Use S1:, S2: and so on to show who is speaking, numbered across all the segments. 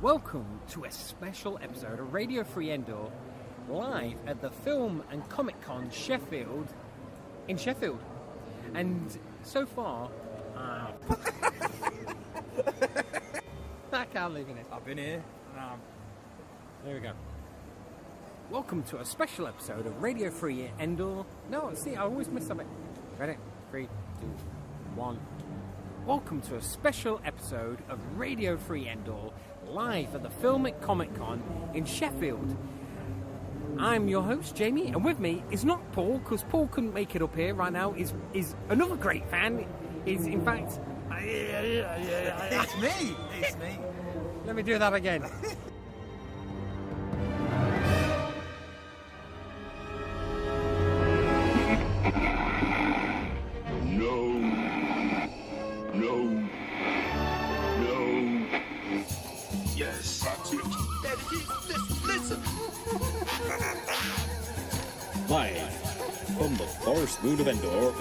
S1: Welcome to a special episode of Radio Free Endor, live at the Film and Comic Con Sheffield, in Sheffield. And so far, I can't live in it.
S2: I've been here.
S1: There we go. Welcome to a special episode of Radio Free Endor. No, see, I always miss something. Ready? 3, 2, 1. Welcome to a special episode of Radio Free Endor, live at the Film and Comic Con in Sheffield. I'm your host, Jamie, and with me is not Paul, because Paul couldn't make it up here right now. Is another great fan. Is in fact,
S2: It's me. It's me.
S1: Let me do that again.
S3: Yes, that's it. Listen.
S4: Live from the forest moon of Endor,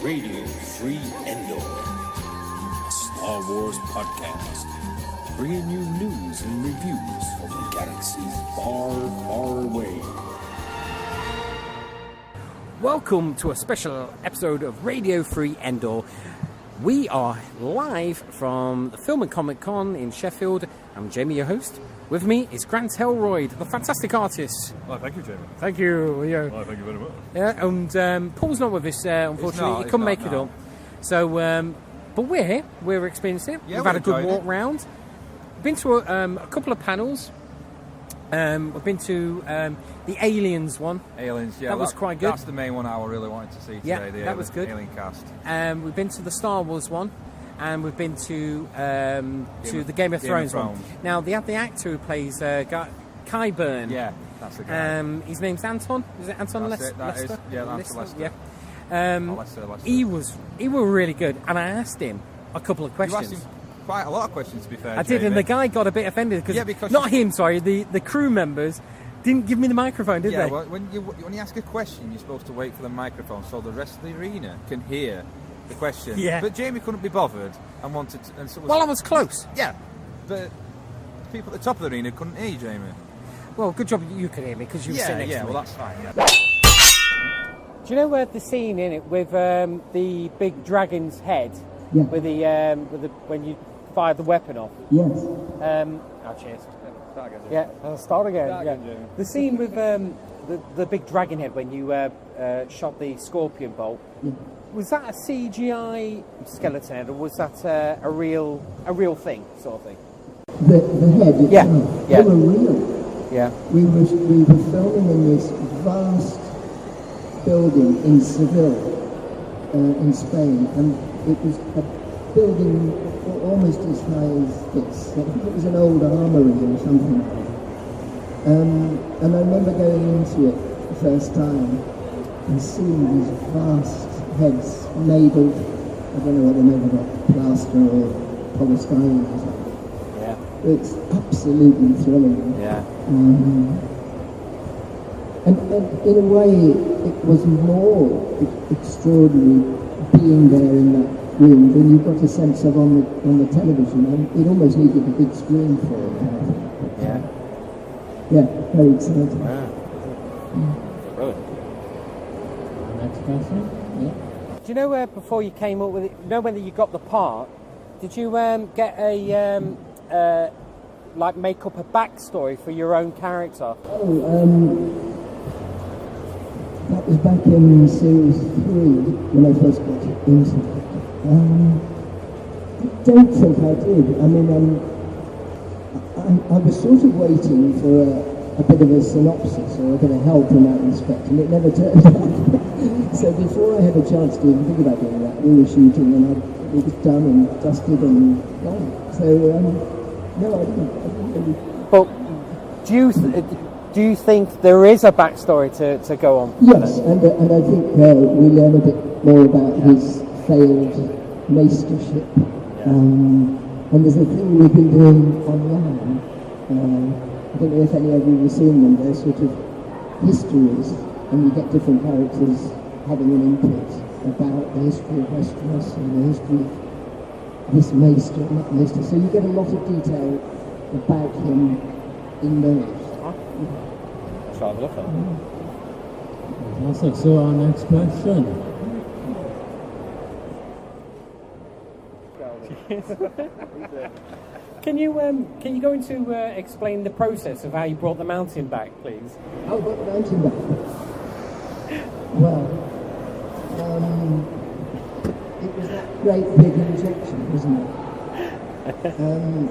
S4: Radio Free Endor, a Star Wars podcast, bringing you news and reviews from the galaxies far, far away.
S1: Welcome to a special episode of Radio Free Endor. We are live from the Film and Comic Con in Sheffield. I'm Jamie, your host. With me is Grant Hellroyd, the fantastic artist.
S5: Well, thank you, Jamie.
S1: Thank you. Yeah.
S5: Well, thank you very much.
S1: Yeah, and Paul's not with us, unfortunately. He couldn't make it up. So, but we're here. We're experiencing it.
S2: Yeah,
S1: we've had a good walk
S2: it.
S1: round. Been to a couple of panels. We've been to the Aliens one.
S2: Aliens, yeah.
S1: That was quite good.
S2: That's the main one I really wanted to see today.
S1: Yeah,
S2: the
S1: that was good.
S2: Alien cast.
S1: We've been to the Star Wars one, and we've been to the Game of Thrones one. Now, they have the actor who plays Qyburn.
S2: Yeah, that's the guy.
S1: His name's Anton. Is it Anton Lester?
S2: That's Lester.
S1: Yeah.
S2: Lester.
S1: He was really good, and I asked him a couple of
S2: You
S1: questions.
S2: asked him quite a lot of questions, to be fair.
S1: I did, and the guy got a bit offended
S2: because
S1: not him. Sorry, the crew members didn't give me the microphone, did they?
S2: Yeah, well, when you ask a question, you're supposed to wait for the microphone so the rest of the arena can hear the question.
S1: Yeah.
S2: But Jamie couldn't be bothered and wanted to. And so
S1: Well, I was close.
S2: Yeah, but people at the top of the arena couldn't hear you, Jamie.
S1: Well, good job you could hear me because you were sitting next to me.
S2: Well, that's fine. Yeah.
S1: Do you know where the scene in it with the big dragon's head?
S6: Yeah.
S1: With the when you fire the weapon off.
S6: Yes.
S1: Cheers.
S2: Start again, Jamie.
S1: Yeah, I'll start again.
S2: Start
S1: Yeah.
S2: again, Jamie.
S1: The scene with the big dragon head when you shot the scorpion bolt.
S6: Yeah.
S1: Was that a CGI skeleton head, or was that a real thing, sort of thing?
S6: The head itself,
S1: Yeah.
S6: they were real.
S1: Yeah.
S6: We were filming in this vast building in Seville, in Spain, and it was a building almost as high as this. I think it was an old armory or something. And I remember going into it the first time and seeing these vast heads made of, I don't know what they're made of, plaster or polystyrene or something.
S1: Yeah.
S6: It's absolutely thrilling.
S1: Yeah.
S6: And in a way, it was more extraordinary being there in that room than you got a sense of on the television. And it almost needed a big screen for it.
S1: Yeah.
S6: Yeah, very exciting.
S1: Wow. Brilliant.
S6: Next person. Yeah.
S1: Do you know before you came up with it? Know whether you got the part? Did you get a like make up a backstory for your own character?
S6: That was back in series 3 when I first got into it. I don't think I did. I mean, I was sort of waiting for a bit of a synopsis or a bit of help in that respect, and it never turned up. So before I had a chance to even think about doing that, we were shooting, and it was done and dusted and gone. So no, I didn't really.
S1: But do you think there is a backstory to go on?
S6: Yes, and I think we learn a bit more about his failed maestership. And there's a thing we've been doing online. I don't know if any of you have seen them. They're sort of histories, and you get different characters having an input about the history of Westeros and the history of this maester and that maester. So you get a lot of detail about him in those.
S1: Let's have a look at it.
S5: Fantastic. So our next question.
S1: Can you go into explain the process of how you brought the mountain back, please?
S6: Oh, got the mountain back. Well, it was that great big injection, wasn't it?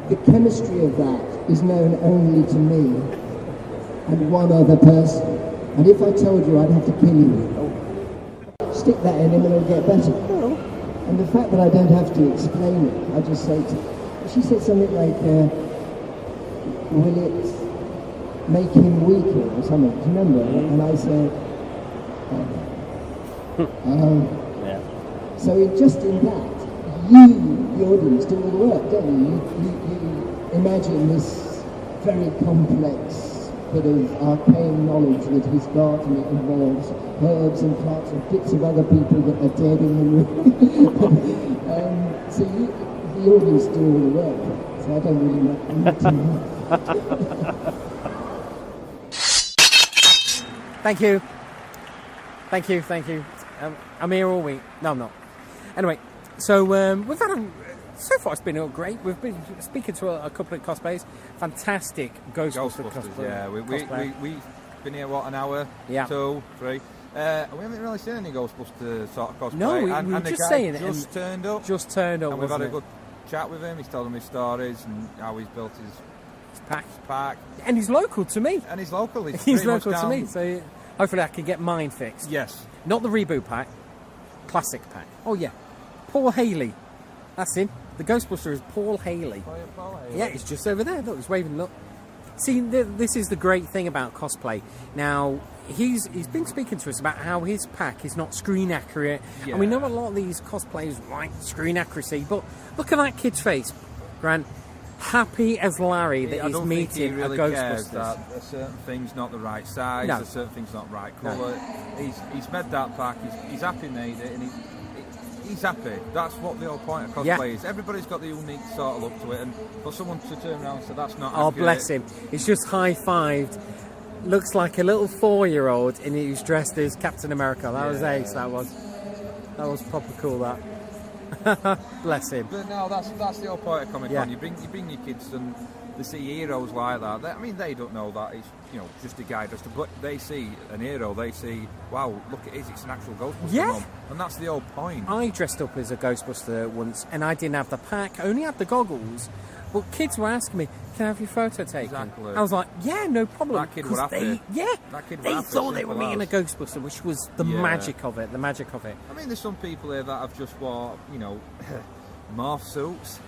S6: The chemistry of that is known only to me and one other person. And if I told you, I'd have to kill you. Stick that in him and it'll get better. And the fact that I don't have to explain it, I just say to... She said something like, will it make him weaker or something? Do you remember? And I said,
S1: Yeah.
S6: So just in that, you, the audience, do all the work, don't you? You imagine this very complex bit of arcane knowledge that he's got, and it involves herbs and plants and bits of other people that are dead in the room. So the audience do all the work, so I don't really need to know.
S1: Thank you. I'm here all week. No, I'm not. Anyway, so we've had so far it's been all great. We've been speaking to a couple of cosplayers. Fantastic Ghostbusters cosplay.
S2: Yeah, we've been here, what, an hour?
S1: Yeah.
S2: 2, 3. We haven't really seen any Ghostbusters sort of cosplay.
S1: No, we were
S2: and
S1: just
S2: the guy
S1: saying it.
S2: just turned up.
S1: And
S2: we've had a
S1: wasn't
S2: good chat with him. He's told him his stories and how he's built his pack.
S1: And he's local to me.
S2: And he's local. He's
S1: He's
S2: pretty much
S1: local to
S2: down-
S1: me, so hopefully I can get mine fixed.
S2: Yes.
S1: Not the reboot pack, classic pack. Oh yeah, Paul Haley. That's him. The Ghostbuster is Paul Haley. Yeah, he's just over there. Look, he's waving. Look. See, this is the great thing about cosplay. Now, he's been speaking to us about how his pack is not screen accurate, and we know a lot of these cosplayers like screen accuracy. But look at that kid's face, Grant. Happy as Larry that he's meeting
S2: really
S1: a Ghostbusters.
S2: That a certain thing's not the right size, a certain thing's not the right colour. He's made that pack. He's happy made it, and he's happy. That's what the whole point of cosplay is. Everybody's got the unique sort of look to it, and for someone to turn around and say that's not.
S1: Oh,
S2: accurate.
S1: bless him! He's just high-fived. Looks like a little 4-year-old, and he was dressed as Captain America. That was ace. That was proper cool. That. Bless him.
S2: But no, that's the whole point of Comic-Con.
S1: Yeah.
S2: You bring your kids and they see heroes like that. They don't know that it's just a guy dressed up, but they see an hero. They see, wow, look at it, it's an actual Ghostbuster.
S1: Yeah.
S2: Mum. And that's the whole point.
S1: I dressed up as a Ghostbuster once, and I didn't have the pack. I only had the goggles. But kids were asking me, "Can I have your photo taken?"
S2: Exactly.
S1: I was like, "Yeah, no problem."
S2: That kid were happy. That kid were
S1: they
S2: happy,
S1: thought they were
S2: simple
S1: meeting a
S2: as.
S1: Ghostbuster, which was the magic of it. The magic of it.
S2: I mean, there's some people here that have just wore, morph suits.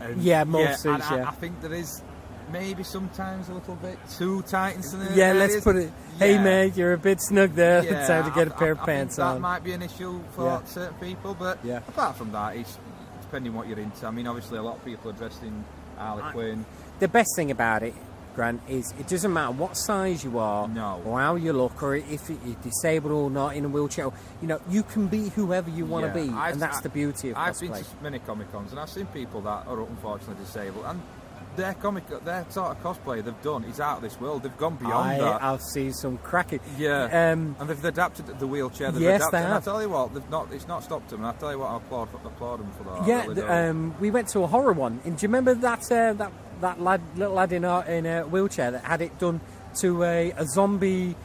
S2: And
S1: Morph suits.
S2: And I think there is maybe sometimes a little bit too tight in some
S1: Yeah,
S2: areas.
S1: let's put it. Hey, mate, you're a bit snug there. It's time to get a pair of pants
S2: I think
S1: on.
S2: that might be an issue for certain people, but
S1: Yeah.
S2: apart from that, it's depending what you're into. I mean, obviously, a lot of people are dressed in Harley Quinn.
S1: The best thing about it, Grant, is it doesn't matter what size you are, or how you look, or if you're disabled or not in a wheelchair. You can be whoever you want to be, and that's the beauty of
S2: I've
S1: cosplay.
S2: been to many Comic-Cons, and I've seen people that are unfortunately disabled, and their sort of cosplay they've done is out of this world. They've gone beyond that.
S1: I've seen some cracking.
S2: Yeah, and they've adapted the wheelchair. They've
S1: Yes,
S2: adapted,
S1: they
S2: and
S1: have.
S2: I tell you what, it's not stopped them. And I tell you what, I applaud them for that. I
S1: Yeah,
S2: really do.
S1: we went to a horror one, and do you remember that little lad in a wheelchair that had it done to a zombie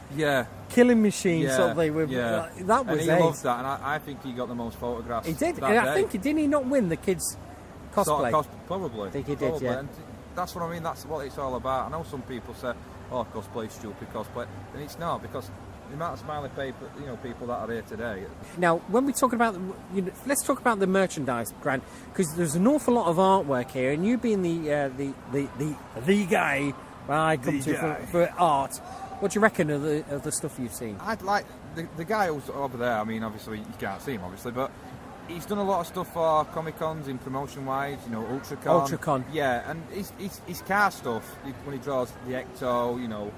S1: killing machine something? That was
S2: and he
S1: ace.
S2: loved that, and I think he got the most photographs.
S1: He did,
S2: that
S1: and I
S2: day.
S1: think didn't he not win the kids cosplay?
S2: Sort of probably.
S1: I think he did,
S2: probably.
S1: yeah.
S2: And that's what I mean. That's what it's all about. I know some people say, "Oh, cosplay's stupid cosplay," and it's not, because the amount of smiley paper, people that are here today.
S1: Now, when we talk about, let's talk about the merchandise, Grant, because there's an awful lot of artwork here, and you being the guy when I come for art, what do you reckon of the stuff you've seen?
S2: I'd like the guy who's over there. I mean, obviously you can't see him, obviously, but he's done a lot of stuff for Comic-Cons in promotion-wise, Ultracon. Yeah, and his car stuff, when he draws the Ecto,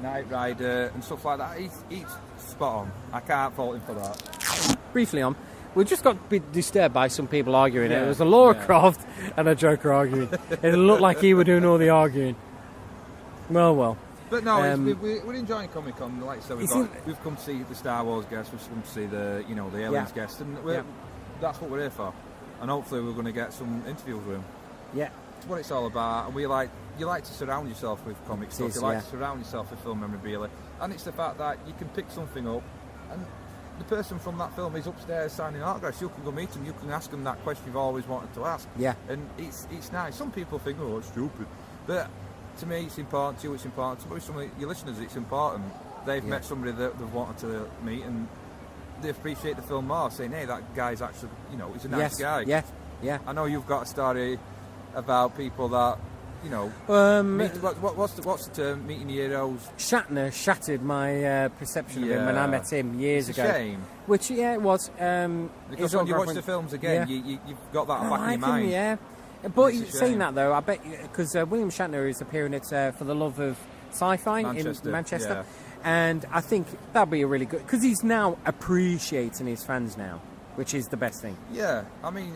S2: Knight Rider and stuff like that, he's spot on. I can't fault him for that.
S1: Briefly on, We just got a bit disturbed by some people arguing. It was a Laura Croft and a Joker arguing. It looked like he were doing all the arguing. Well.
S2: But no, we're enjoying Comic Con. Like I said, we've come to see the Star Wars guests, we've come to see the Aliens guests, and that's what we're here for. And hopefully, we're going to get some interviews with them. Yeah, it's what it's all about. And you like to surround yourself with comic stuff. You like to surround yourself with film memorabilia, and it's the fact that you can pick something up, and the person from that film is upstairs signing autographs. You can go meet them. You can ask them that question you've always wanted to ask. Yeah, and it's nice. Some people think, oh, it's stupid, but to me, it's important. To you, it's important. To some of your listeners, it's important. They've met somebody that they've wanted to meet, and they appreciate the film more, saying, hey, that guy's actually, he's a nice guy. Yeah. I know you've got a story about people that, what's the term, meeting heroes?
S1: Shatner shattered my perception of him when I met him years ago.
S2: It's a shame.
S1: Which, it was.
S2: Because when you watch the films again, you've got that back in your mind.
S1: Yeah. But saying that, though, I bet, because William Shatner is appearing at For the Love of Sci-Fi in Manchester. And I think that'll be a really good... Because he's now appreciating his fans now, which is the best thing.
S2: Yeah, I mean,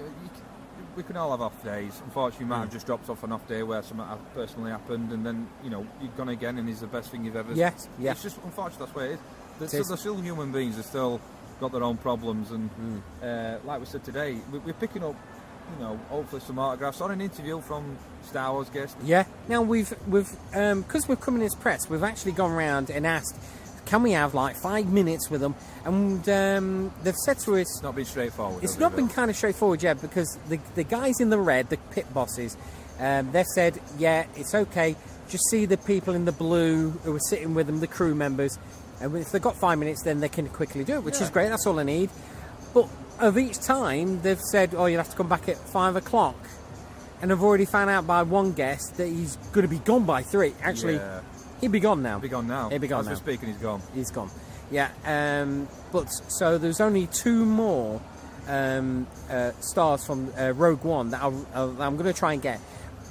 S2: we can all have off days. Unfortunately, you might have just dropped off an off day where something personally happened, and then, you've gone again, and he's the best thing you've ever...
S1: Yes, yeah.
S2: It's just, unfortunately, that's where it is. They're still human beings. They've still got their own problems, and like we said today, we're picking up, hopefully some autographs or an interview from Star Wars guests. Yeah.
S1: Now we've because we're coming as press, we've actually gone round and asked, can we have like 5 minutes with them? And they've said to us,
S2: it's not been straightforward.
S1: It's not been kind of straightforward yet, because the guys in the red, the pit bosses, they've said, yeah, it's okay. Just see the people in the blue who are sitting with them, the crew members, and if they've got 5 minutes, then they can quickly do it, which is great. That's all I need. But of each time, they've said, oh, you'll have to come back at 5 o'clock. And I've already found out by one guest that he's going to be gone by 3. Actually, he'll be gone now.
S2: He'll be gone now. As we're speaking, he's gone.
S1: He's gone. Yeah. But so there's only 2 more stars from Rogue One that I'm going to try and get.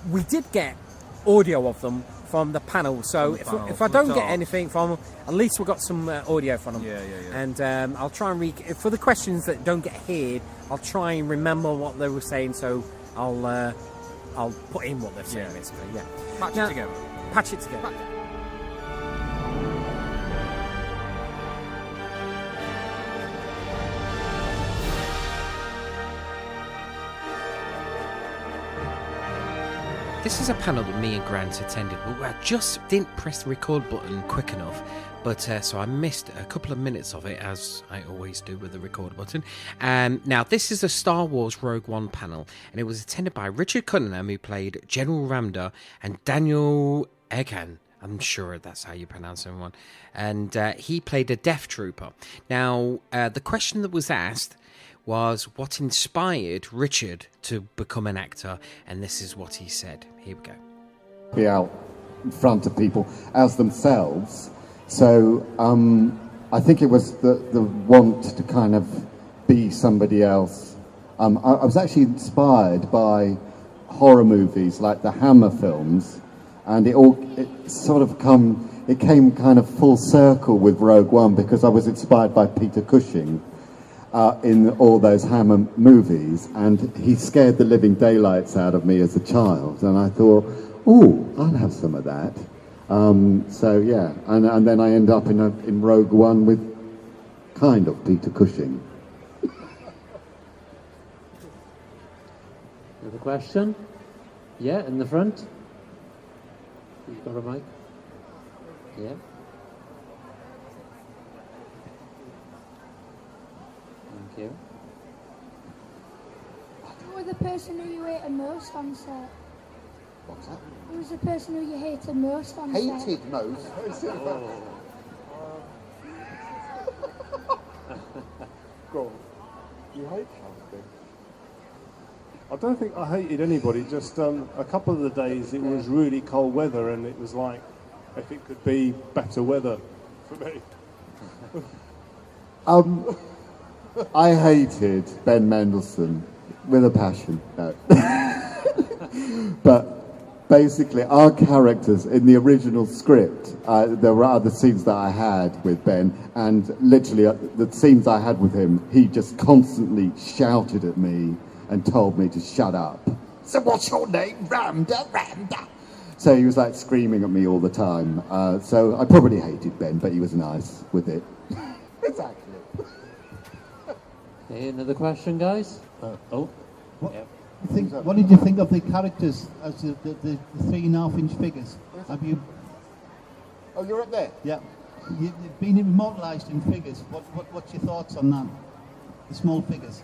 S1: We did get audio of them from the panel, so if I don't get anything from them, at least we've got some audio from them.
S2: Yeah.
S1: And I'll try and for the questions that don't get heard, I'll try and remember what they were saying, so I'll put in what they're saying, basically. Yeah. Patch it together. This is a panel that me and Grant attended, but I just didn't press the record button quick enough. But so I missed a couple of minutes of it, as I always do with the record button. Now, this is a Star Wars Rogue One panel, and it was attended by Richard Cunningham, who played General Ramda, and Daniel Eghan. I'm sure that's how you pronounce everyone. And he played a Death Trooper. Now, the question that was asked was what inspired Richard to become an actor, and this is what he said. Here we go.
S7: Be out in front of people as themselves. So I think it was the want to kind of be somebody else. I was actually inspired by horror movies like the Hammer films, and it came kind of full circle with Rogue One, because I was inspired by Peter Cushing in all those Hammer movies, and he scared the living daylights out of me as a child, and I thought, oh, I'll have some of that. So yeah, and then I end up in Rogue One with kind of Peter Cushing.
S5: Another question? Yeah, in the front. You've got a mic? Yeah. Thank you.
S8: Who was the person who you hated most on set?
S7: What's that?
S8: Who was the person who you hated most on set?
S7: Hated most?
S9: Go on. You hate something? I don't think I hated anybody, just a couple of the days it was really cold weather, and it was like, if it could be better weather for me.
S7: I hated Ben Mendelsohn with a passion. No. But basically, our characters in the original script, there were other scenes that I had with Ben, and literally the scenes I had with him, he just constantly shouted at me and told me to shut up. So what's your name? Ramda. So he was like screaming at me all the time. So I probably hated Ben, but he was nice with it. Exactly.
S5: Okay, another question, guys?
S10: What did you think of the characters as the 3.5-inch figures? Have you?
S7: Oh, you're up there?
S10: Yeah. You've been immortalised in figures. What's your thoughts on that? The small figures.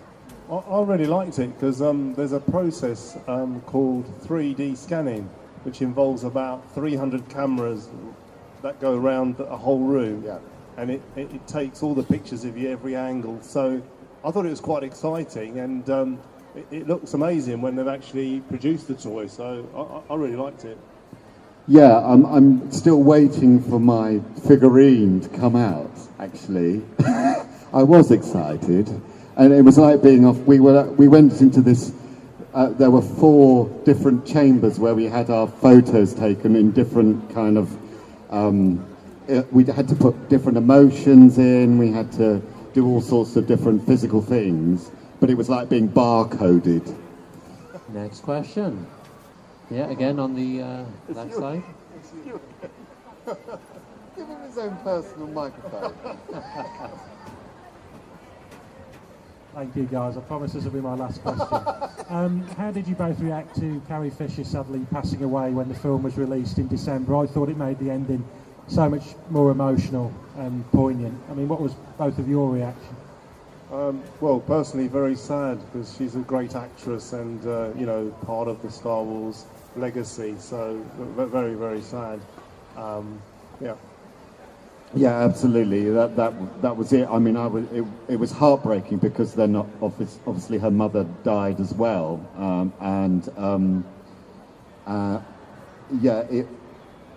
S9: I really liked it because there's a process called 3D scanning, which involves about 300 cameras that go around a whole room, and it takes all the pictures of you every angle. So I thought it was quite exciting, and it looks amazing when they've actually produced the toy. So I really liked it.
S7: Yeah, I'm still waiting for my figurine to come out, actually. I was excited, and it was like being off. We went into this. There were 4 different chambers where we had our photos taken in different kind of. We had to put different emotions in. We had to do all sorts of different physical things, but it was like being barcoded.
S5: Next question. Yeah, again on the left side.
S7: Give him his own personal microphone.
S11: Thank you, guys. I promise this will be my last question. How did you both react to Carrie Fisher sadly passing away when the film was released in December? I thought it made the ending so much more emotional and poignant. I mean, what was both of your reaction?
S9: Well, personally, very sad because she's a great actress and part of the Star Wars legacy. So very, very sad. Yeah.
S7: Yeah, absolutely. That was it. I mean, it was heartbreaking because then obviously her mother died as well,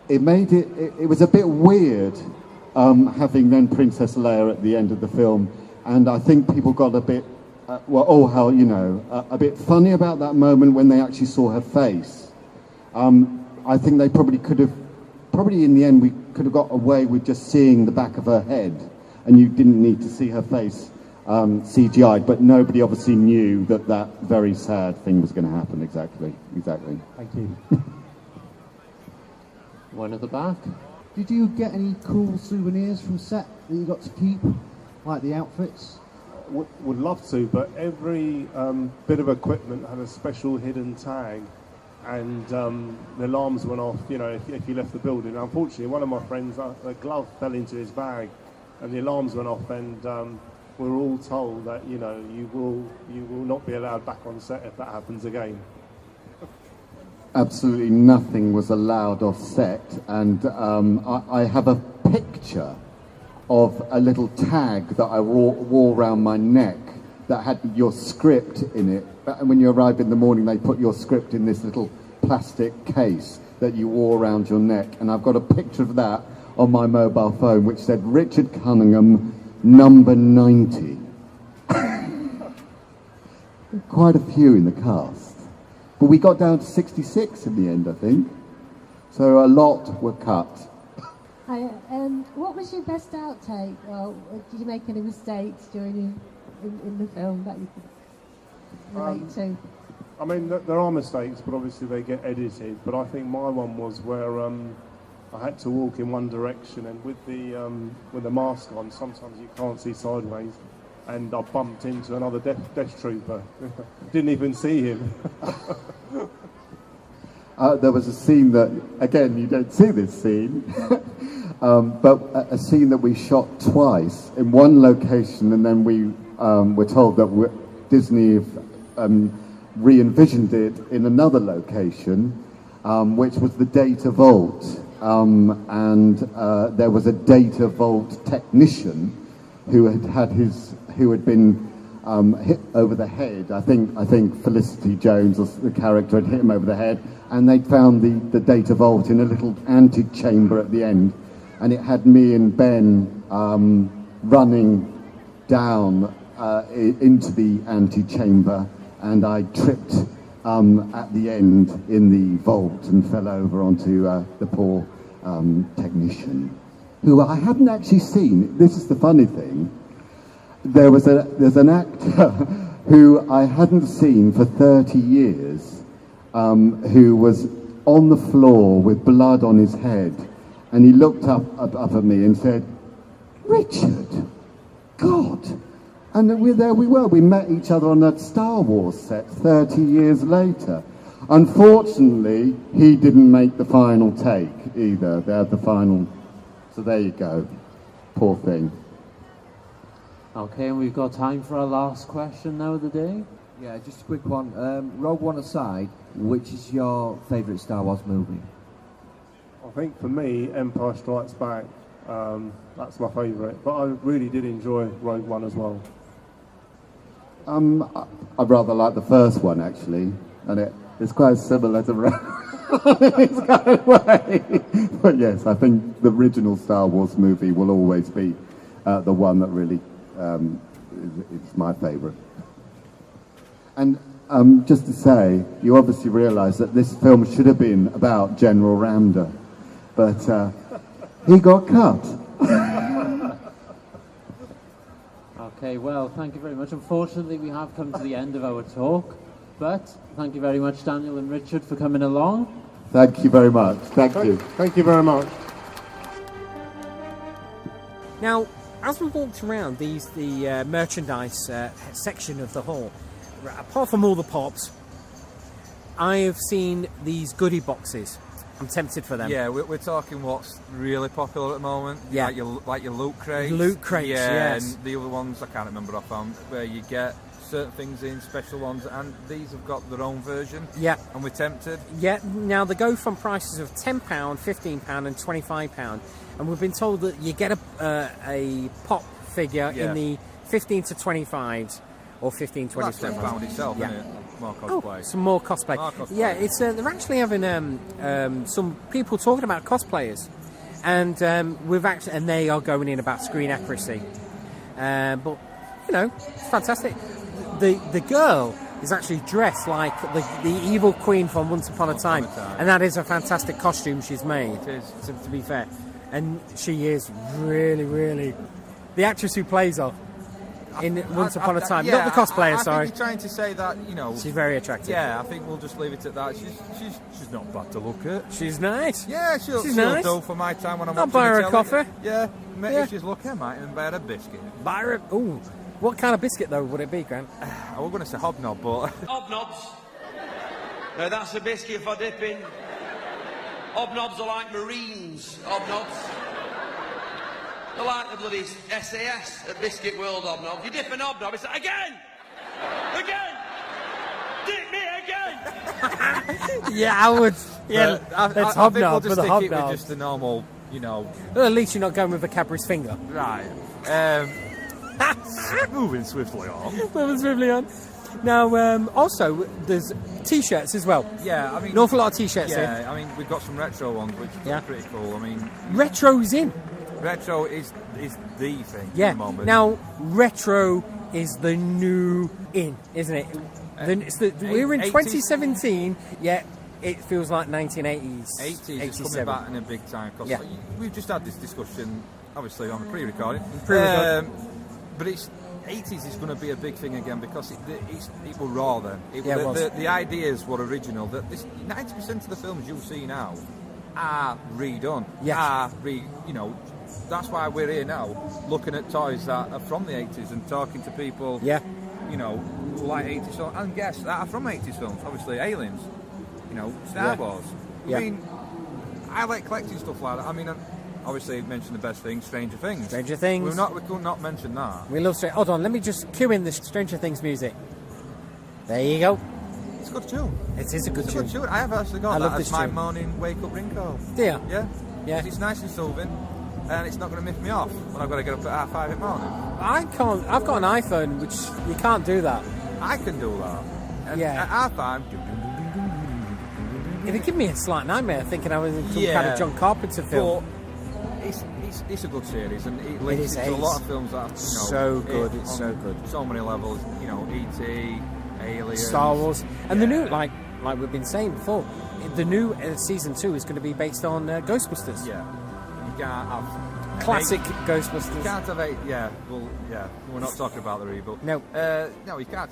S7: it made it. It was a bit weird having then Princess Leia at the end of the film, and I think people got a bit a bit funny about that moment when they actually saw her face. I think they probably in the end we could have got away with just seeing the back of her head, and you didn't need to see her face CGI'd, but nobody obviously knew that very sad thing was going to happen. Exactly.
S11: Thank you.
S5: One at the back.
S10: Did you get any cool souvenirs from set that you got to keep, like the outfits?
S9: Would love to, but every bit of equipment had a special hidden tag, and the alarms went off, if you left the building. Unfortunately, one of my friends, a glove fell into his bag, and the alarms went off, and we were all told that, you will not be allowed back on set if that happens again.
S7: Absolutely nothing was allowed off set, and I have a picture of a little tag that I wore around my neck that had your script in it. And when you arrived in the morning, they put your script in this little plastic case that you wore around your neck. And I've got a picture of that on my mobile phone, which said Richard Cunningham, number 90. Quite a few in the cast. But we got down to 66 in the end, I think. So a lot were cut.
S12: Hi, what was your best outtake? Well, did you make any mistakes during in the film that you could relate to?
S9: I mean, there are mistakes, but obviously they get edited. But I think my one was where I had to walk in one direction, and with the mask on, sometimes you can't see sideways, and I bumped into another death trooper. Didn't even see him.
S7: There was a scene that, again, you don't see this scene, but a scene that we shot twice in one location, and then we were told that Disney re-envisioned it in another location, which was the data vault, and there was a data vault technician who had been hit over the head. I think Felicity Jones, or the character, had hit him over the head, and they'd found the data vault in a little antechamber at the end, and it had me and Ben running down into the antechamber, and I tripped at the end in the vault and fell over onto the poor technician, who I hadn't actually seen. This is the funny thing. There's an actor who I hadn't seen for 30 years, who was on the floor with blood on his head, and he looked up at me and said, "Richard, God." And there we were. We met each other on that Star Wars set 30 years later. Unfortunately, he didn't make the final take either. They had the final. So there you go. Poor thing.
S5: Okay, and we've got time for our last question now of the day.
S13: Yeah, just a quick one. Rogue One aside, which is your favourite Star Wars movie?
S9: I think for me, Empire Strikes Back, that's my favourite. But I really did enjoy Rogue One as well.
S7: I rather like the first one, actually, and it's quite similar to its kind of way. But yes, I think the original Star Wars movie will always be the one that really is my favourite. And just to say, you obviously realise that this film should have been about General Ramda, but he got cut.
S5: Okay, well, thank you very much. Unfortunately, we have come to the end of our talk, but thank you very much, Daniel and Richard, for coming along.
S7: Thank you very much. Thank you.
S9: Thank you very much.
S1: Now, as we walked around the merchandise section of the hall, apart from all the pops, I have seen these goodie boxes. I'm tempted for them.
S2: Yeah, we're talking what's really popular at the moment.
S1: Yeah,
S2: like your loot crates.
S1: Loot crates,
S2: yeah,
S1: yes.
S2: And the other ones I can't remember offhand, where you get certain things in, special ones, and these have got their own version.
S1: Yeah.
S2: And we're tempted.
S1: Yeah, now they go from prices of £10, £15 and £25, and we've been told that you get a pop figure in the 15 to 25s or 15, 20.
S2: Well, that's £10 itself, isn't it? More cosplay.
S1: Oh, some more cosplay. Yeah, it's they're actually having some people talking about cosplayers, and and they are going in about screen accuracy. But you know, it's fantastic. The girl is actually dressed like the evil queen from Once Upon a Time, and that is a fantastic costume she's made.
S2: It is,
S1: to be fair, and she is really the actress who plays her in Once Upon a Time, not the cosplayer.
S2: I think you're trying to say that, you know,
S1: she's very attractive.
S2: Yeah, I think we'll just leave it at that. She's not bad to look at.
S1: She's nice.
S2: Yeah, she'll
S1: nice.
S2: do for my time when I'm
S1: I'll
S2: watching
S1: buy her
S2: the
S1: a
S2: telly.
S1: coffee.
S2: Yeah, if she's lucky, I might even buy her a biscuit.
S1: Buy her. Ooh, what kind of biscuit though would it be, Grant?
S2: I was going to say hobnob, but
S3: Hobnobs. Now that's a biscuit for dipping. Hobnobs are like Marines. Hobnobs. They're like the bloody SAS at Biscuit World hobnob. You dip an hobnob, it's like, again! Dip me again!
S1: Yeah, I would. Yeah, let's
S2: I think we'll
S1: hobnob
S2: just
S1: with a
S2: stick it with
S1: hobnob.
S2: just the normal, you know.
S1: Well, at least you're not going with a Cadbury's finger.
S2: Right. Moving swiftly on.
S1: Now, also, there's T-shirts as well.
S2: Yeah, I mean,
S1: an awful lot of T-shirts
S2: yeah,
S1: here.
S2: I mean, we've got some retro ones, which is pretty cool. I mean,
S1: Retro's in.
S2: Retro is the thing
S1: Yeah.
S2: at the moment.
S1: Now, retro is the new in, isn't it? We're in 2017, yet it feels like 1980s.
S2: 80s is coming back in a big time. Because we've just had this discussion, obviously, on the pre-recording. But it's 80s is going to be a big thing again because it will raw then. The ideas were original. That 90% of the films you'll see now are redone. You know, that's why we're here now, looking at toys that are from the 80s and talking to people. You know, who like 80s films and guests that are from 80s films. Obviously, Aliens. You know, Star Wars. I mean, I like collecting stuff like that. I mean, obviously, mention the best thing, Stranger Things.
S1: Stranger Things.
S2: We could not mention that.
S1: We love Hold on, let me just cue in the Stranger Things music. There you go.
S2: It's a good tune.
S1: It is a good tune.
S2: I have actually got that as my morning wake-up ringtone.
S1: Do you?
S2: Yeah. It's nice and soothing, and it's not going to miss me off when I've got to get up at 5:30 in the morning.
S1: I can't. I've got an iPhone, which you can't do that.
S2: I can do that. And at R5.
S1: It'd give me a slight nightmare thinking I was in some kind of John Carpenter film.
S2: But it's a good series, and it links into a lot of films that, you know,
S1: so good. It's so good.
S2: So many levels, you know, E.T., Aliens.
S1: Star Wars, and the new, like we've been saying before, the new season 2 is going to be based on Ghostbusters.
S2: Yeah, you can't have
S1: classic Ghostbusters.
S2: You can't have we're not talking about the reboot.
S1: No,
S2: no, you can't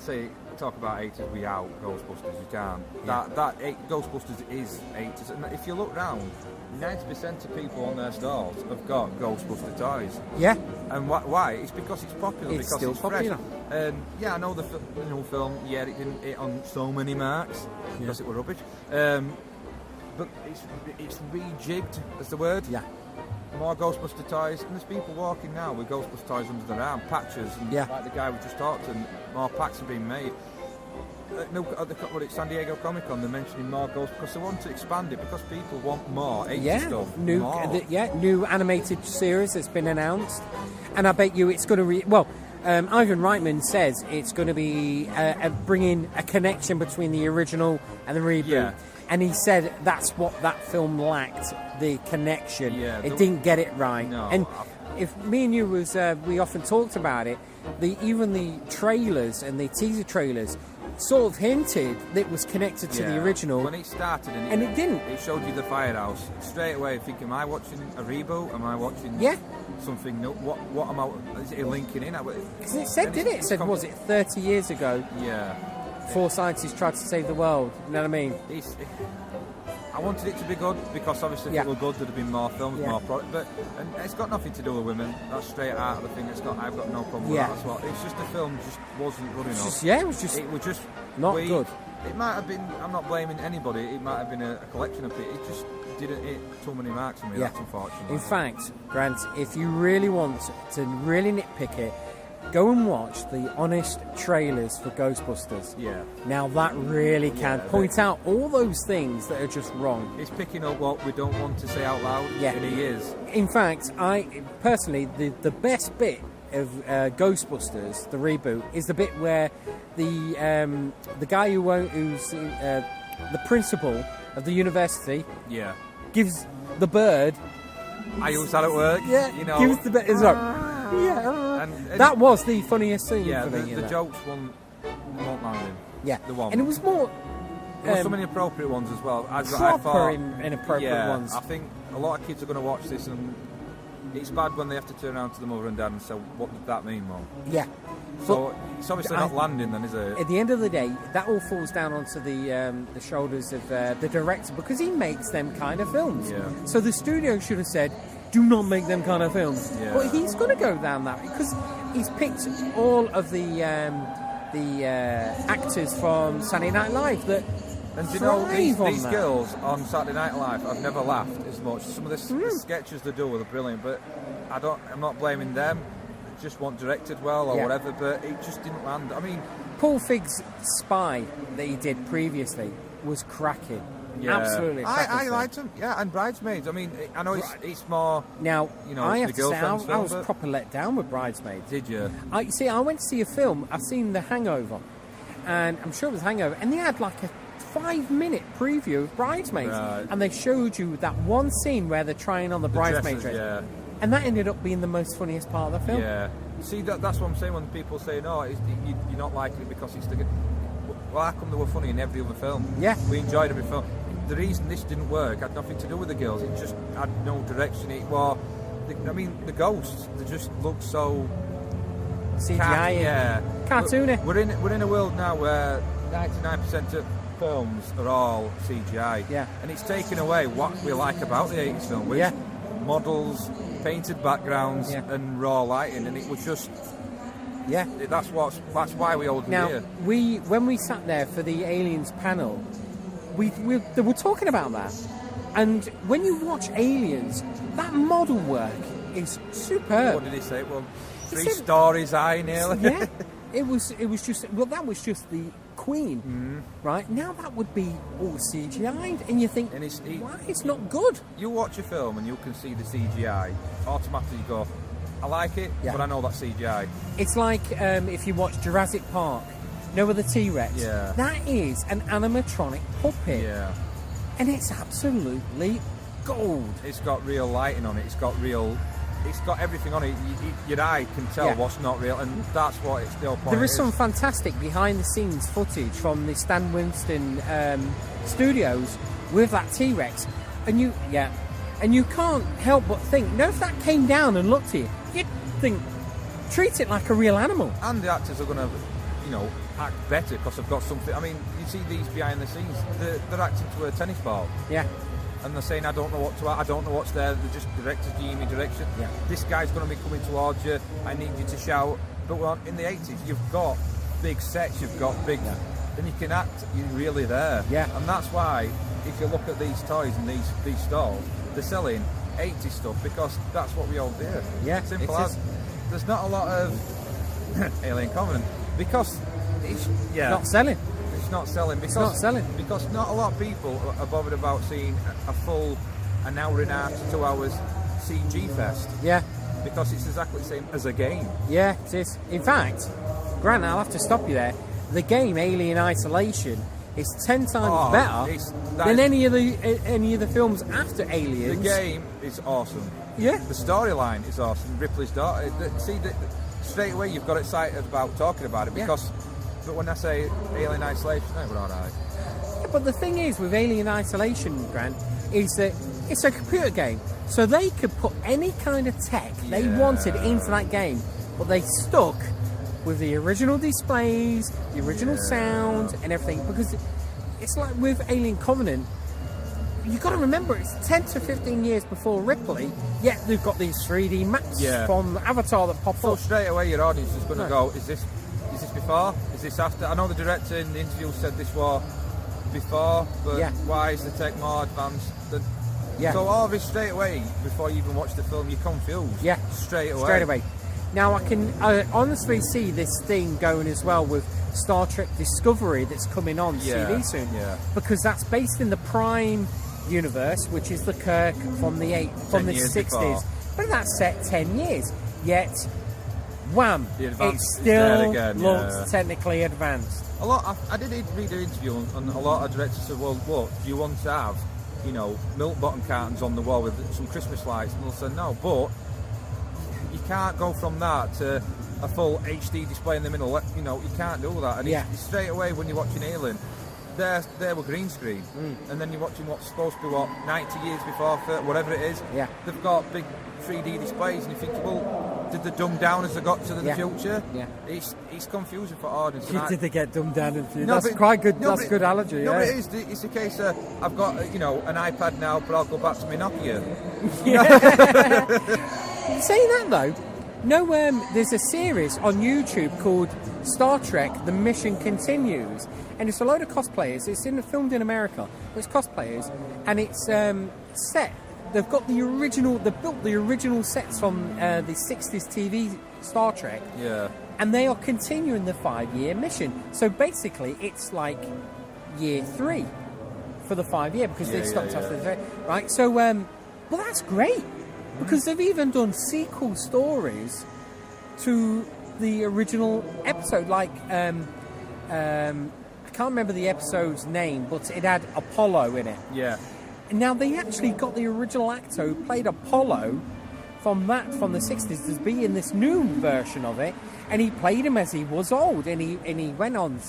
S2: talk about 80s without Ghostbusters. You can't.
S1: Yeah.
S2: Ghostbusters is 80s, and if you look round, 90% of people on their stalls have got Ghostbuster toys.
S1: Yeah.
S2: And why? It's because it's popular.
S1: It's
S2: because
S1: still
S2: it's
S1: popular.
S2: Fresh. Yeah, I know the new film. Yeah, it didn't hit on so many marks because it were rubbish. But it's rejigged. That's the word.
S1: Yeah.
S2: More Ghostbuster toys, and there's people walking now with Ghostbuster toys under their arm, patches, and like the guy we just talked to, and more packs are being made. At San Diego Comic Con, they're mentioning more Ghosts because they want to expand it because people want more 80s stuff.
S1: New animated series that's been announced, and I bet you it's going to Ivan Reitman says it's going to be bringing a connection between the original and the reboot, and he said that's what that film lacked, the connection. It didn't get it right.
S2: No,
S1: and if me and you we often talked about it, even the trailers and the teaser trailers sort of hinted that it was connected to the original.
S2: When it started
S1: and it didn't.
S2: It showed you the firehouse straight away. Thinking, am I watching a reboot? Am I watching something new? What am I? Is it linking in?
S1: Because it said, did it? It said, was it 30 years ago?
S2: Yeah.
S1: 4 scientists tried to save the world. You know what I mean?
S2: I wanted it to be good because obviously if it were good, there'd have been more films, more product. But it's got nothing to do with women. That's straight out of the thing. I've got no problem with that as well. It's just the film just wasn't good enough.
S1: It was just not good.
S2: It might have been. I'm not blaming anybody. It might have been a collection of it. It just didn't hit too many marks for me. That's unfortunate.
S1: In fact, Grant, if you really want to really nitpick it, go and watch the honest trailers for Ghostbusters.
S2: Yeah.
S1: Now that really can point out all those things that are just wrong.
S2: It's picking up what we don't want to say out loud.
S1: Yeah.
S2: And he is.
S1: In fact, I personally, the best bit of Ghostbusters, the reboot, is the bit where the guy who's the principal of the university gives the bird.
S2: I use that at work.
S1: Yeah.
S2: You know.
S1: Gives the bird. It's like, and that was the funniest scene for me.
S2: The jokes won't land in.
S1: Yeah.
S2: The one.
S1: And it was more.
S2: There were some inappropriate ones as well.
S1: Proper inappropriate ones.
S2: I think a lot of kids are going to watch this, and it's bad when they have to turn around to the mother and dad and say, "What did that mean, Mum?"
S1: Yeah.
S2: So it's obviously not landing, then, is it?
S1: At the end of the day, that all falls down onto the shoulders of the director because he makes them kind of films.
S2: Yeah.
S1: So the studio should have said, "Do not make them kind of films."
S2: Yeah.
S1: But he's going to go down that because he's picked all of the actors from Saturday Night Live that.
S2: And you know, these girls on Saturday Night Live, I've never laughed as much. Some of the sketches they do are brilliant, but I'm not blaming them. I just want directed well or whatever, but it just didn't land. I mean,
S1: Paul Feig's Spy that he did previously was cracking.
S2: Yeah.
S1: Absolutely.
S2: I liked him. Yeah, and Bridesmaids. I mean, I know it's more.
S1: Now,
S2: you know,
S1: I have
S2: the
S1: to say,
S2: girlfriend's
S1: I was
S2: film,
S1: proper let down with Bridesmaids.
S2: Did you?
S1: I went to see a film. I've seen The Hangover, and I'm sure it was Hangover, and they had like a 5-minute preview of Bridesmaids, and they showed you that one scene where they're trying on the bridesmaid dress, and that ended up being the most funniest part of the film.
S2: Yeah. See, that's what I'm saying when people say, no, you're not liking it because it's the... Well, how come they were funny in every other film?
S1: Yeah.
S2: We enjoyed every film. The reason this didn't work had nothing to do with the girls. It just had no direction. The ghosts, they just look so...
S1: CGI, cartoony.
S2: We're in a world now where 99% of films are all CGI.
S1: Yeah.
S2: And it's taken away what we like about the 80s film, which models, painted backgrounds, and raw lighting, and it was just...
S1: Yeah.
S2: That's why we hold
S1: now,
S2: here.
S1: When we sat there for the Aliens panel, they were talking about that. And when you watch Aliens, that model work is superb.
S2: What did he say? Well, 3 stories high nearly.
S1: Yeah. It was just... Well, that was just the Queen, right? Now that would be all CGI'd, and you think, why? It's not good.
S2: You watch a film and you can see the CGI, automatically you go, I like it, but I know that's CGI.
S1: It's like if you watch Jurassic Park, with the T-Rex?
S2: Yeah.
S1: That is an animatronic puppet.
S2: Yeah.
S1: And it's absolutely gold.
S2: It's got real lighting on it, it's got real it's got everything on it. Your eye can tell what's not real, and that's what it's the whole point.
S1: There is some fantastic behind-the-scenes footage from the Stan Winston studios with that T-Rex, and you can't help but think, if that came down and looked at you, you'd think, treat it like a real animal.
S2: And the actors are going to, act better because they've got something. I mean, you see these behind the scenes, they're acting to a tennis ball.
S1: Yeah.
S2: And they're saying, I don't know what to act, I don't know what's there, they're just directors giving me direction.
S1: Yeah.
S2: This guy's going to be coming towards you, I need you to shout. But in the 80s, you've got big sets, you've got big... Then you can act, you're really there.
S1: Yeah.
S2: And that's why, if you look at these toys and these stalls, they're selling 80s stuff because that's what we all do.
S1: Yeah,
S2: Simple as. There's not a lot of Alien Covenant because it's
S1: not selling.
S2: It's not selling because not a lot of people are bothered about seeing a full an hour and a half to 2 hours CG fest.
S1: Yeah.
S2: Because it's exactly the same as a game.
S1: Yeah, it is. In fact, Grant, I'll have to stop you there. The game Alien Isolation is 10 times better than any of the films after Aliens.
S2: The game is awesome.
S1: Yeah.
S2: The storyline is awesome. Ripley's daughter. Straight away you've got excited about talking about it because. But when I say Alien Isolation, we're all right.
S1: Yeah, but the thing is with Alien Isolation, Grant, is that it's a computer game, so they could put any kind of tech they wanted into that game, but they stuck with the original displays, the original sound, and everything. Because it's like with Alien Covenant, you've got to remember it's 10 to 15 years before Ripley, yet they've got these 3D maps from Avatar that pop up.
S2: So straight away your audience is going to go, is this before? Is this after? I know the director in the interview said this was before, but why is the tech more advanced? So all of this straight away, before you even watch the film, you're confused. Yeah. Straight away.
S1: Now I can honestly see this thing going as well with Star Trek Discovery that's coming on TV soon. Yeah. Because that's based in the Prime universe, which is the Kirk from the 60s.
S2: Before.
S1: But that's set 10 years. Yet wham! It
S2: still
S1: looks technically advanced.
S2: I did read an interview, and a lot of directors said, "Well, look, do you want to have, milk bottom cartons on the wall with some Christmas lights?" And they'll say, "No, but you can't go from that to a full HD display in the middle. You can't do that." And it's straight away when you're watching Alien, there were green screen, and then you're watching what's supposed to be 90 years before, whatever it is.
S1: Yeah,
S2: they've got big 3D displays, and you think, well, did they dumb down as they got to the future?
S1: Yeah,
S2: it's confusing for audience.
S1: Did they get dumbed down in the future? That's quite good. That's a good analogy.
S2: No, but it's a case of I've got an iPad now, but I'll go back to my Nokia.
S1: Saying that though, there's a series on YouTube called Star Trek: The Mission Continues, and it's a load of cosplayers. It's filmed in America, but it's cosplayers, and it's set. They've got the original. They built the original sets from the 60s TV Star Trek.
S2: Yeah.
S1: And they are continuing the 5-year mission. So basically, it's like year 3 for the 5 year because they stopped after the right. So, well, that's great because they've even done sequel stories to the original episode. Like, I can't remember the episode's name, but it had Apollo in it.
S2: Yeah.
S1: Now they actually got the original actor who played Apollo from the 60s to be in this new version of it, and he played him as he was old, and he went on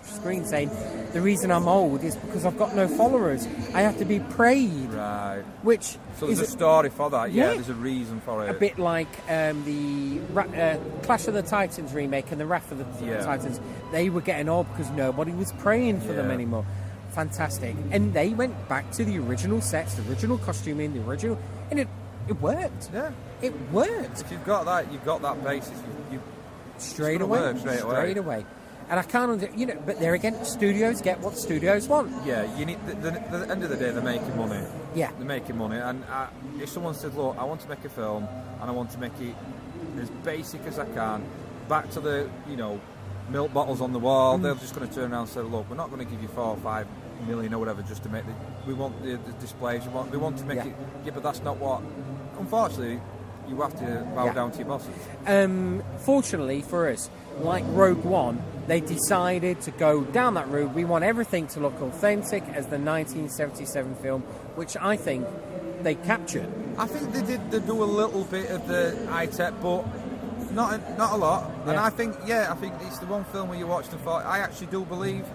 S1: screen saying, "The reason I'm old is because I've got no followers. I have to be prayed." Right. Which
S2: so there's a story for that. Yeah, there's a reason for it.
S1: A bit like the Clash of the Titans remake and the Wrath of the Titans. They were getting old because nobody was praying for them anymore. Fantastic. And they went back to the original sets, the original costuming, and it worked.
S2: Yeah.
S1: It worked.
S2: If you've got that basis, you
S1: straight away. And I can't, but there again, studios get what studios want.
S2: Yeah, you need. At the end of the day, they're making money.
S1: Yeah,
S2: they're making money. And if someone said, "Look, I want to make a film, and I want to make it as basic as I can," back to the milk bottles on the wall, they're just going to turn around and say, "Look, we're not going to give you 4 or 5 million or whatever just to make we want the displays. We want to make it." Yeah, but that's not what. Unfortunately, you have to bow down to your bosses.
S1: Fortunately for us, like Rogue One, they decided to go down that route. We want everything to look authentic as the 1977 film, which I think they captured.
S2: I think they do a little bit of the high tech, but not a lot.
S1: Yeah.
S2: And I think it's the one film where you watched and thought, I actually do believe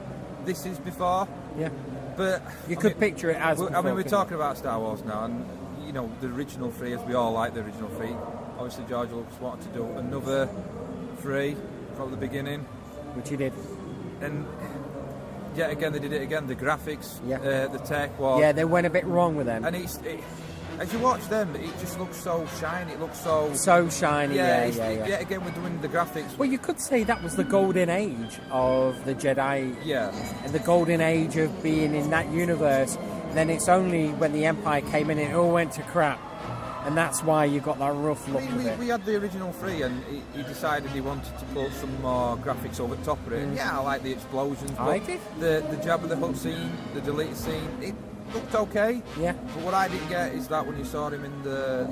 S2: this is before.
S1: Yeah.
S2: But
S1: you could picture it as.
S2: I mean, we're talking about Star Wars now, and you know the original 3, as we all like the original 3. Obviously, George Lucas wanted to do another 3 from the beginning,
S1: which he did.
S2: And yet again, they did it again. The graphics, the tech was.
S1: Yeah, they went a bit wrong with them.
S2: And as you watch them, it just looks so shiny. It looks so
S1: shiny. Yeah.
S2: Again, we're doing the graphics.
S1: Well, you could say that was the golden age of the Jedi.
S2: Yeah.
S1: And the golden age of being in that universe. Then it's only when the Empire came in, it all went to crap. And that's why you got that rough look of it.
S2: We had the original 3, and he decided he wanted to put some more graphics over the top of it. And I like the explosions.
S1: I like it.
S2: The Jabba the Hutt scene, the deleted scene, it looked okay.
S1: Yeah.
S2: But what I didn't get is that when you saw him in the,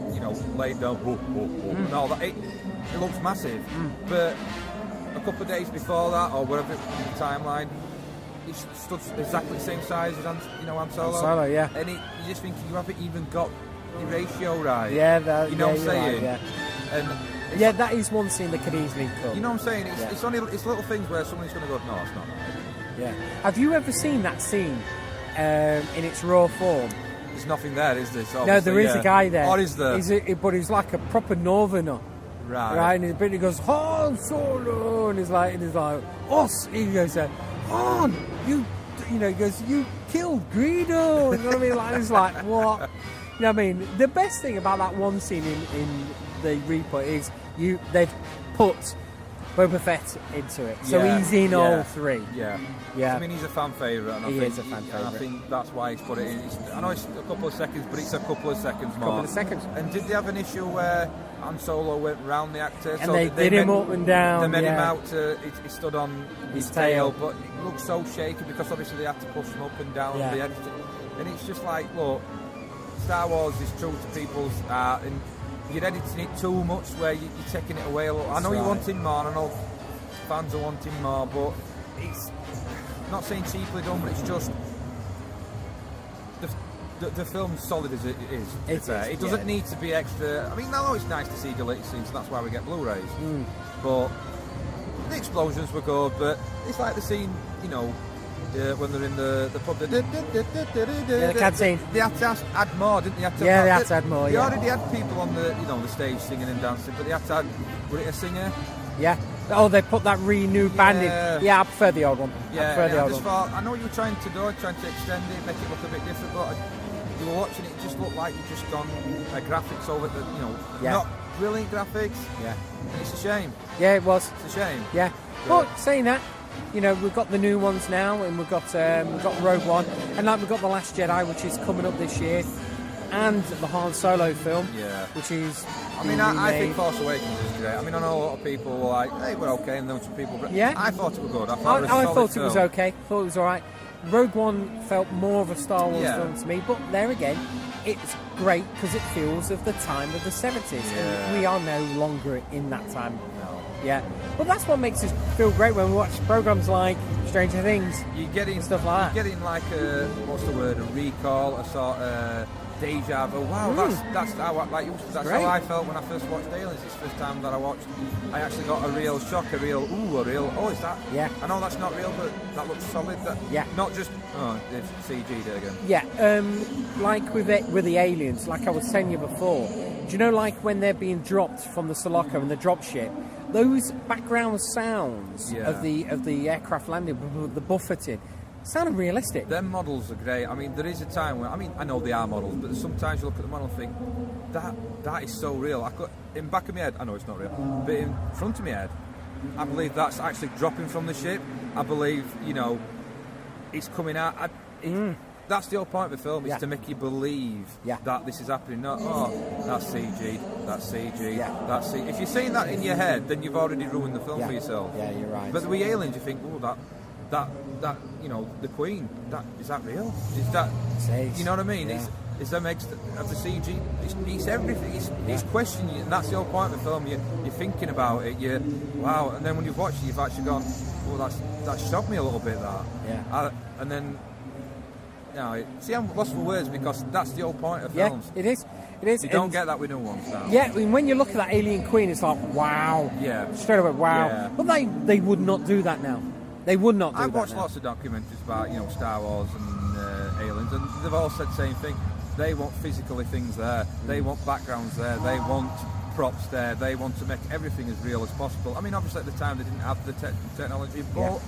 S2: laid down, and all that, it looks massive. But a couple of days before that, or whatever in the timeline, he stood exactly the same size as Han Solo.
S1: Han Solo, yeah.
S2: And you just think you haven't even got the ratio right.
S1: Yeah,
S2: you know what I'm saying?
S1: Right,
S2: And
S1: that is one scene that could easily cut.
S2: You know what I'm saying? It's little things where someone's going to go, no, it's not.
S1: Yeah. Have you ever seen that scene in its raw form?
S2: There's nothing there, is there?
S1: No, there is a guy there.
S2: Or is there?
S1: But he's like a proper northerner.
S2: Right.
S1: And he goes, Han Solo, and he's like, us. He goes, Han, he goes, you killed Greedo. You know what I mean? Like, it's like, what? You know what I mean? The best thing about that one scene in the Reaper is they've put Boba Fett into it, so he's in all 3.
S2: Yeah.
S1: I
S2: mean, he's a fan favourite, and
S1: he is a fan favourite.
S2: I think that's why he's put it in. I know it's a couple of seconds, but it's a couple of seconds more.
S1: Couple of seconds.
S2: And did they have an issue where Han Solo went round the actor?
S1: And so they did him up and down.
S2: They made him out to. He stood on
S1: his tail,
S2: but it looked so shaky because obviously they had to push him up and down. The editor, and it's just like, look, Star Wars is true to people's art, and you're editing it too much where you're taking it away a lot. I know you're wanting more, and I know fans are wanting more, but it's not saying cheaply done, but it's just the film's solid as it is. It doesn't need to be extra. I mean, I know it's nice to see deleted scenes, and that's why we get Blu-rays. But the explosions were good, but it's like the scene, when they're in the pub, the
S1: cutscene.
S2: They had to add more, didn't they?
S1: They had to add more.
S2: They already had people on the stage singing and dancing, but they had to add. Was it a singer?
S1: Yeah. Oh, they put that renewed band in. Yeah, I prefer the old one.
S2: I know what you were trying to do, trying to extend it, make it look a bit different, but you were watching it, it just looked like you'd just gone graphics over not brilliant graphics.
S1: Yeah.
S2: And it's a shame.
S1: Yeah, it was.
S2: It's a shame.
S1: Yeah. But saying that, we've got the new ones now, and we've got Rogue One, and we've got The Last Jedi, which is coming up this year, and the Han Solo film, which is.
S2: I mean, I think Force Awakens is great. I mean, I know a lot of people were like, "Hey, we're okay," and then some people. I thought it was good. I thought
S1: it was okay. Thought it was all right. Rogue One felt more of a Star Wars film to me, but there again, it's great because it feels of the time of the 70s, and we are no longer in that time. Yeah, but that's what makes us feel great when we watch programs like Stranger Things.
S2: You're getting
S1: stuff like that.
S2: You're getting like a recall, a sort of deja vu. Wow, that's how I felt when I first watched Aliens. It's the first time that I actually got a real shock, is that?
S1: Yeah.
S2: I know that's not real, but that looks solid. Not just it's CG'd it again.
S1: Yeah, like with the aliens, like I was telling you before. Do you know, like when they're being dropped from the Sulaco and the dropship, those background sounds of the aircraft landing, the buffeting, sounded realistic.
S2: Them models are great. I mean, there is a time where I know they are models, but sometimes you look at the model and think that is so real. In back of my head, I know it's not real, but in front of my head, I believe that's actually dropping from the ship. I believe it's coming out. That's the whole point of the film, is to make you believe that this is happening. Not, that's CG, that's CG, that's CG. If you're saying that in your head, then you've already ruined the film for yourself.
S1: Yeah, you're right.
S2: But with Aliens, you think, that the Queen, is that real? Is that, you know what I mean?
S1: Yeah.
S2: Is that makes the CG? It's everything. It's questioning you, and that's the whole point of the film. You're thinking about it. And then when you've watched it, you've actually gone, that shocked me a little bit. And then No, see, I'm lost for words because that's the whole point of
S1: Yeah,
S2: films.
S1: it is. It is.
S2: You don't get that with new ones now.
S1: Yeah, I mean, when you look at that Alien Queen, it's like, wow.
S2: Yeah.
S1: Straight away, wow.
S2: Yeah.
S1: But they would not do that now. They would not do that
S2: I've watched
S1: now.
S2: lots of documentaries about, Star Wars and aliens, and they've all said the same thing. They want physically things there. They want backgrounds there. They want props there. They want to make everything as real as possible. I mean, obviously at the time they didn't have the technology, but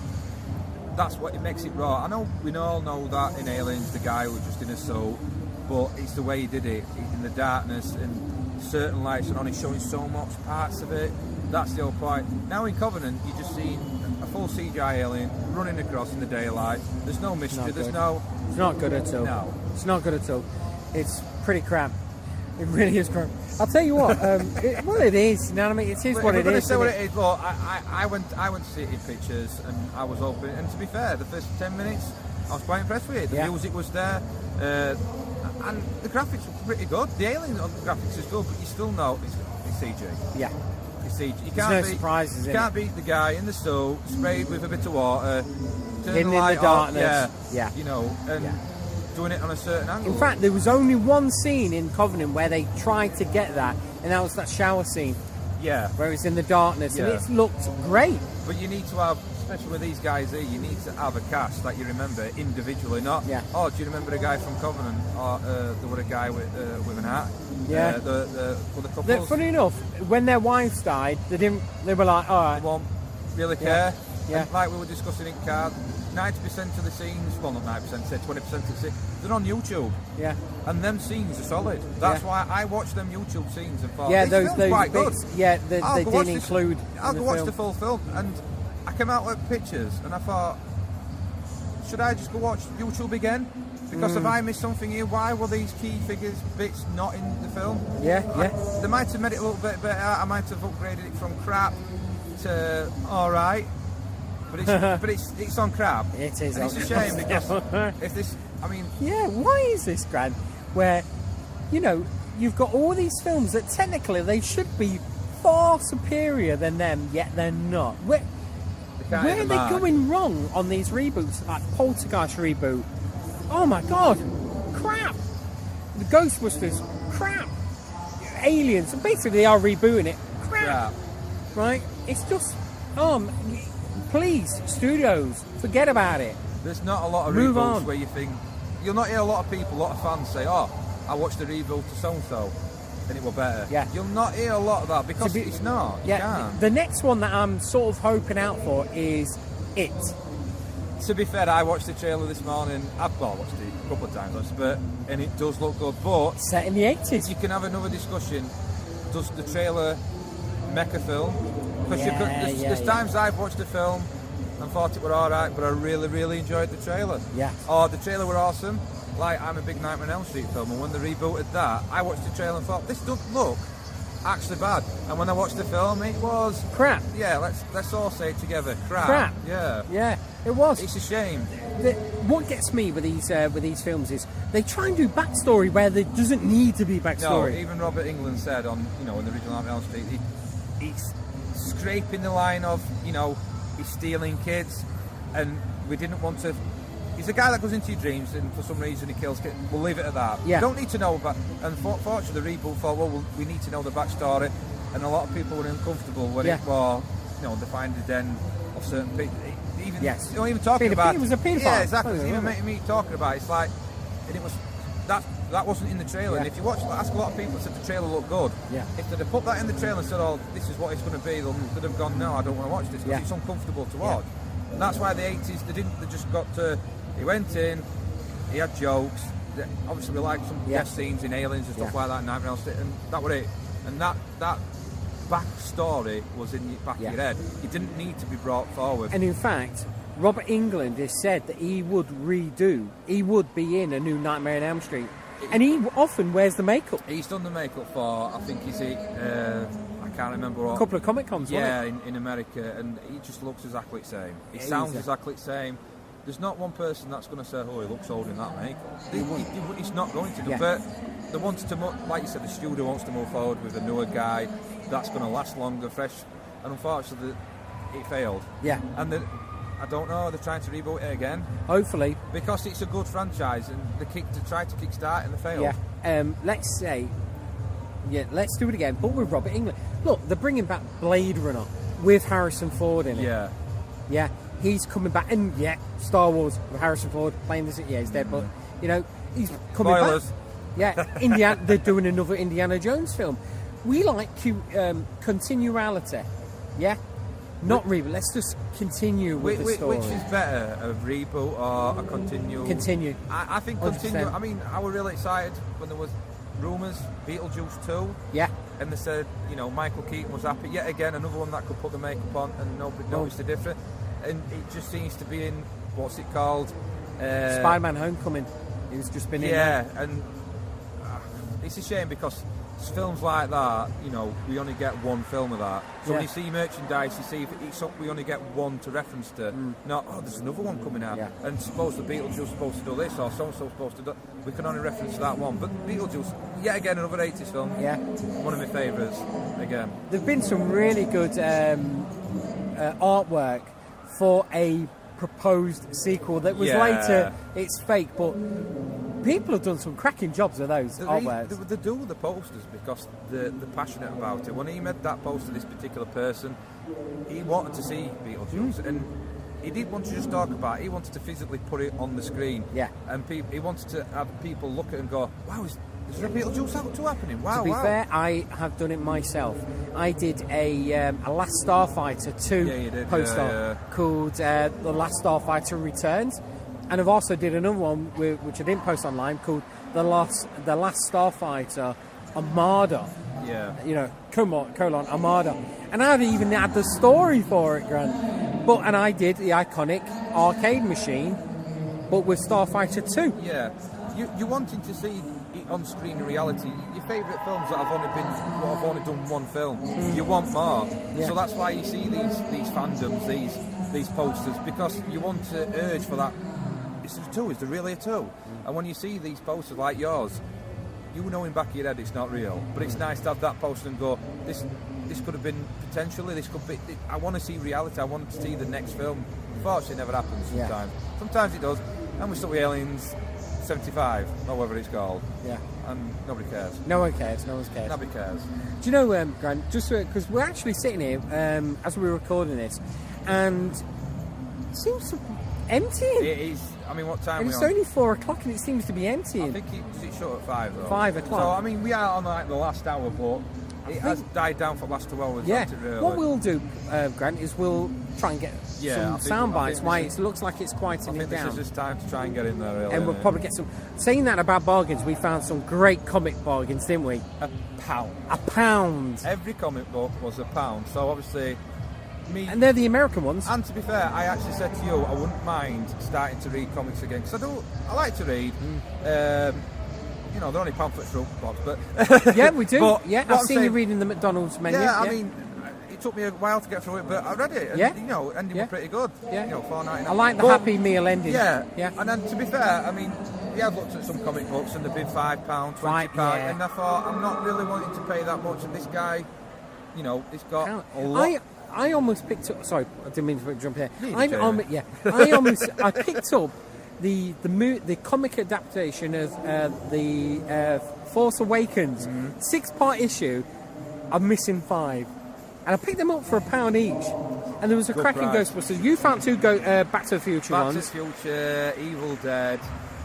S2: that's what it makes it raw. I know we all know that in Aliens, the guy was just in a suit, but it's the way he did it in the darkness and certain lights and on. He's showing so much parts of it. That's the whole point. Now in Covenant, you're just seeing a full CGI alien running across in the daylight. There's no mystery. There's no.
S1: It's not good at all.
S2: No.
S1: It's not good at all. It's pretty crap. It really is crap. I'll tell you what. It is. You know what I mean? It is what it is.
S2: Say what it is. Look, I went to see it in pictures, and I was open. And to be fair, the first 10 minutes, I was quite impressed with it. The music was there, and the graphics were pretty good. The alien graphics is good, but you still know it's CG.
S1: Yeah.
S2: It's CG. You
S1: There's no surprises
S2: You
S1: in
S2: can't
S1: it.
S2: beat the guy in the suit, sprayed with a bit of water, turn
S1: Hidden
S2: the
S1: in
S2: light
S1: the darkness.
S2: off,
S1: Yeah.
S2: and doing it on a certain angle.
S1: In fact, there was only one scene in Covenant where they tried to get that, and that was that shower scene.
S2: Yeah.
S1: Where it's in the darkness, and
S2: Yeah.
S1: it looked great.
S2: But you need to have, especially with these guys here, you need to have a cast that you remember individually, not, oh, do you remember the guy from Covenant? Or there was a guy with an hat?
S1: Yeah.
S2: The couples.
S1: Funny enough, when their wives died, they were like, all right.
S2: They won't really care.
S1: Yeah.
S2: And like we were discussing in card, 90% of the scenes, well not 90%, say 20% of the scenes, they're on YouTube.
S1: Yeah.
S2: And them scenes are solid. That's why I watched them YouTube scenes and thought,
S1: those
S2: quite
S1: bits,
S2: good.
S1: yeah, they didn't include.
S2: I'll
S1: in
S2: go
S1: the
S2: watch
S1: film.
S2: the full film, and I came out with pictures, and I thought, should I just go watch YouTube again? Because if I missed something here, why were these key figures bits not in the film?
S1: Yeah.
S2: They might have made it a little bit better. I might have upgraded it from crap to all right, but it's on crap.
S1: It is.
S2: And it's a shame because if this, I mean,
S1: why is this, Grant? Where, you've got all these films that technically they should be far superior than them, yet they're not. Where are they going wrong on these reboots? Like Poltergeist reboot. Oh my god, crap! The Ghostbusters, crap! Aliens, basically they are rebooting it, crap! Right? It's just, please, studios, forget about it.
S2: There's not a lot of
S1: Move
S2: reboots
S1: on.
S2: where you think, you'll not hear a lot of people, a lot of fans say, oh, I watched the reboot to so-and-so and it was better.
S1: Yeah.
S2: You'll not hear a lot of that because it's not. You can't.
S1: The next one that I'm sort of hoping out for is It.
S2: To be fair, I watched the trailer this morning. I've watched it a couple of times, and it does look good. But
S1: set in the 80s.
S2: You can have another discussion. Does the trailer make a film? Because there's times I've watched the film and thought it were all right, but I really, really enjoyed the trailer.
S1: Yeah.
S2: Or the trailer were awesome. Like I'm a big Nightmare on Elm Street film, and when they rebooted that, I watched the trailer and thought this doesn't look actually bad. And when I watched the film, it was
S1: crap.
S2: Yeah, let's all say it together. Crap.
S1: Yeah, it was.
S2: It's a shame.
S1: What gets me with these films is they try and do backstory where there doesn't need to be backstory.
S2: No, even Robert Englund said on in the original Nightmare on Elm Street, he's scraping the line of he's stealing kids, and we didn't want to. He's a guy that goes into your dreams, and for some reason he kills kids. We'll leave it at that.
S1: Yeah.
S2: You don't need to know about. And fortunately, the reboot thought, well, we need to know the backstory, and a lot of people were uncomfortable when it was, they find the den of certain people. Even talking about
S1: it was a paedophile.
S2: Yeah, exactly. Even me talking about it's like, and it was that wasn't in the trailer.
S1: Yeah.
S2: And if you ask a lot of people, said the trailer looked good.
S1: Yeah.
S2: If they'd have put that in the trailer and said, oh, this is what it's going to be, they'd have gone, no, I don't want to watch this because it's uncomfortable to watch. And that's why the 80s they just got to. He went in, he had jokes. Obviously, we liked some guest scenes in Aliens and stuff like that, Nightmare on Elm Street, and that was it. And that backstory was in the back of your head. It didn't need to be brought forward.
S1: And in fact, Robert Englund has said that he would be in a new Nightmare on Elm Street. And he often wears the makeup.
S2: He's done the makeup for, I think, I can't remember what.
S1: A couple of Comic Cons, wasn't it?
S2: in America, and he just looks exactly the same. He sounds exactly the same. There's not one person that's going to say, oh, he looks old in that makeup. He's not going to do. But they wanted to, like you said, the studio wants to move forward with a newer guy that's going to last longer, fresh. And unfortunately, it failed.
S1: Yeah.
S2: And I don't know. They're trying to reboot it again.
S1: Hopefully,
S2: because it's a good franchise, and they try to kickstart and they failed.
S1: Yeah. Let's do it again, but with Robert Englund. Look, they're bringing back Blade Runner with Harrison Ford in it.
S2: Yeah.
S1: Yeah, he's coming back, and Star Wars with Harrison Ford playing this. Yeah, he's dead, but he's coming
S2: Spoilers.
S1: back. Yeah, Indiana. They're doing another Indiana Jones film. We like continuality. Yeah, not reboot. Let's just continue with the story.
S2: Which is better, a reboot or a continue?
S1: Continue.
S2: I think
S1: 100%.
S2: continue. I mean, I was really excited when there was rumours Beetlejuice 2.
S1: Yeah.
S2: And they said, Michael Keaton was happy. Yet again, another one that could put the makeup on and nobody noticed the difference. And it just seems to be in, what's it called?
S1: Spider-Man Homecoming. He's just been in
S2: there.
S1: there.
S2: Yeah, and it's a shame because films like that, we only get one film of that. So when you see merchandise, you see we only get one to reference to. Not, there's another one coming out. Yeah. And suppose the Beetlejuice supposed to do this or so-and-so supposed to do. We can only reference that one. But Beetlejuice, yet again, another 80s film. Yeah. One of my favourites, again.
S1: There've been some really good artwork for a proposed sequel that was later, it's fake, but people have done some cracking jobs with those artworks.
S2: They do the posters because they're passionate about it. When he made that poster, this particular person, he wanted to see Beetlejuice, and he didn't want to just talk about it, he wanted to physically put it on the screen. Yeah. And he wanted to have people look at it and go, wow, is there a Beetlejuice 2 happening? Wow,
S1: To be fair, I have done it myself. I did a Last Starfighter 2 poster called The Last Starfighter Returns. And I've also did another one which I didn't post online called The Last Starfighter Armada.
S2: Yeah.
S1: Colon Armada. And I even had the story for it, Grant. And I did the iconic arcade machine, but with Starfighter 2.
S2: Yeah. You're wanting to see on-screen reality. Your favourite films that have only done one film, you want more. Yeah. So that's why you see these fandoms, these posters, because you want to urge for that. Is there a 2? Is there really a 2? And when you see these posters like yours, you know in back of your head it's not real, but it's nice to have that poster and go, this could have been potentially, this could be, I want to see reality, I want to see the next film. Unfortunately, it never happens sometimes. Yeah. Sometimes it does, and we're still with Aliens 75, or whatever it's called. Yeah. And nobody cares.
S1: No one cares.
S2: Nobody cares.
S1: Do you know, Grant, just because we're actually sitting here as we're recording this, and it seems to be emptying.
S2: It is. I mean, what time
S1: and
S2: are we
S1: it's
S2: on?
S1: only 4 o'clock and it seems to be emptying.
S2: I think it's short at 5 though.
S1: 5 o'clock.
S2: So, I mean, we are on the last hour, but it has died down for the last 2 hours.
S1: Yeah.
S2: Hasn't it, really?
S1: What we'll do, Grant, is we'll try and get some sound bites. Why it looks like it's quieting it down.
S2: This is just time to try and get in there, really.
S1: And we'll probably get some. Saying that about bargains, we found some great comic bargains, didn't we? £1.
S2: Every comic book was £1. So obviously.
S1: And they're the American ones.
S2: And to be fair, I actually said to you, I wouldn't mind starting to read comics again because I like to read. They're only pamphlets for box, but
S1: yeah, we do.
S2: But
S1: I've seen you reading the McDonald's menu.
S2: Yeah, I mean, it took me a while to get through it, but I read it. And, ending was pretty good. Yeah, $4.99.
S1: I like the Happy Meal ending.
S2: Yeah. And then to be fair, I mean, I've looked at some comic books and they've been £5, £20, and I thought I'm not really wanting to pay that much. And this guy, he's got a lot.
S1: I almost picked up. Sorry, I didn't mean to jump here. I picked up the comic adaptation of the Force Awakens 6-part issue. I'm missing 5, and I picked them up for £1 each. And there was a cracking Ghostbusters. You found 2 Back to the Future ones.
S2: Back to the Future, Evil Dead,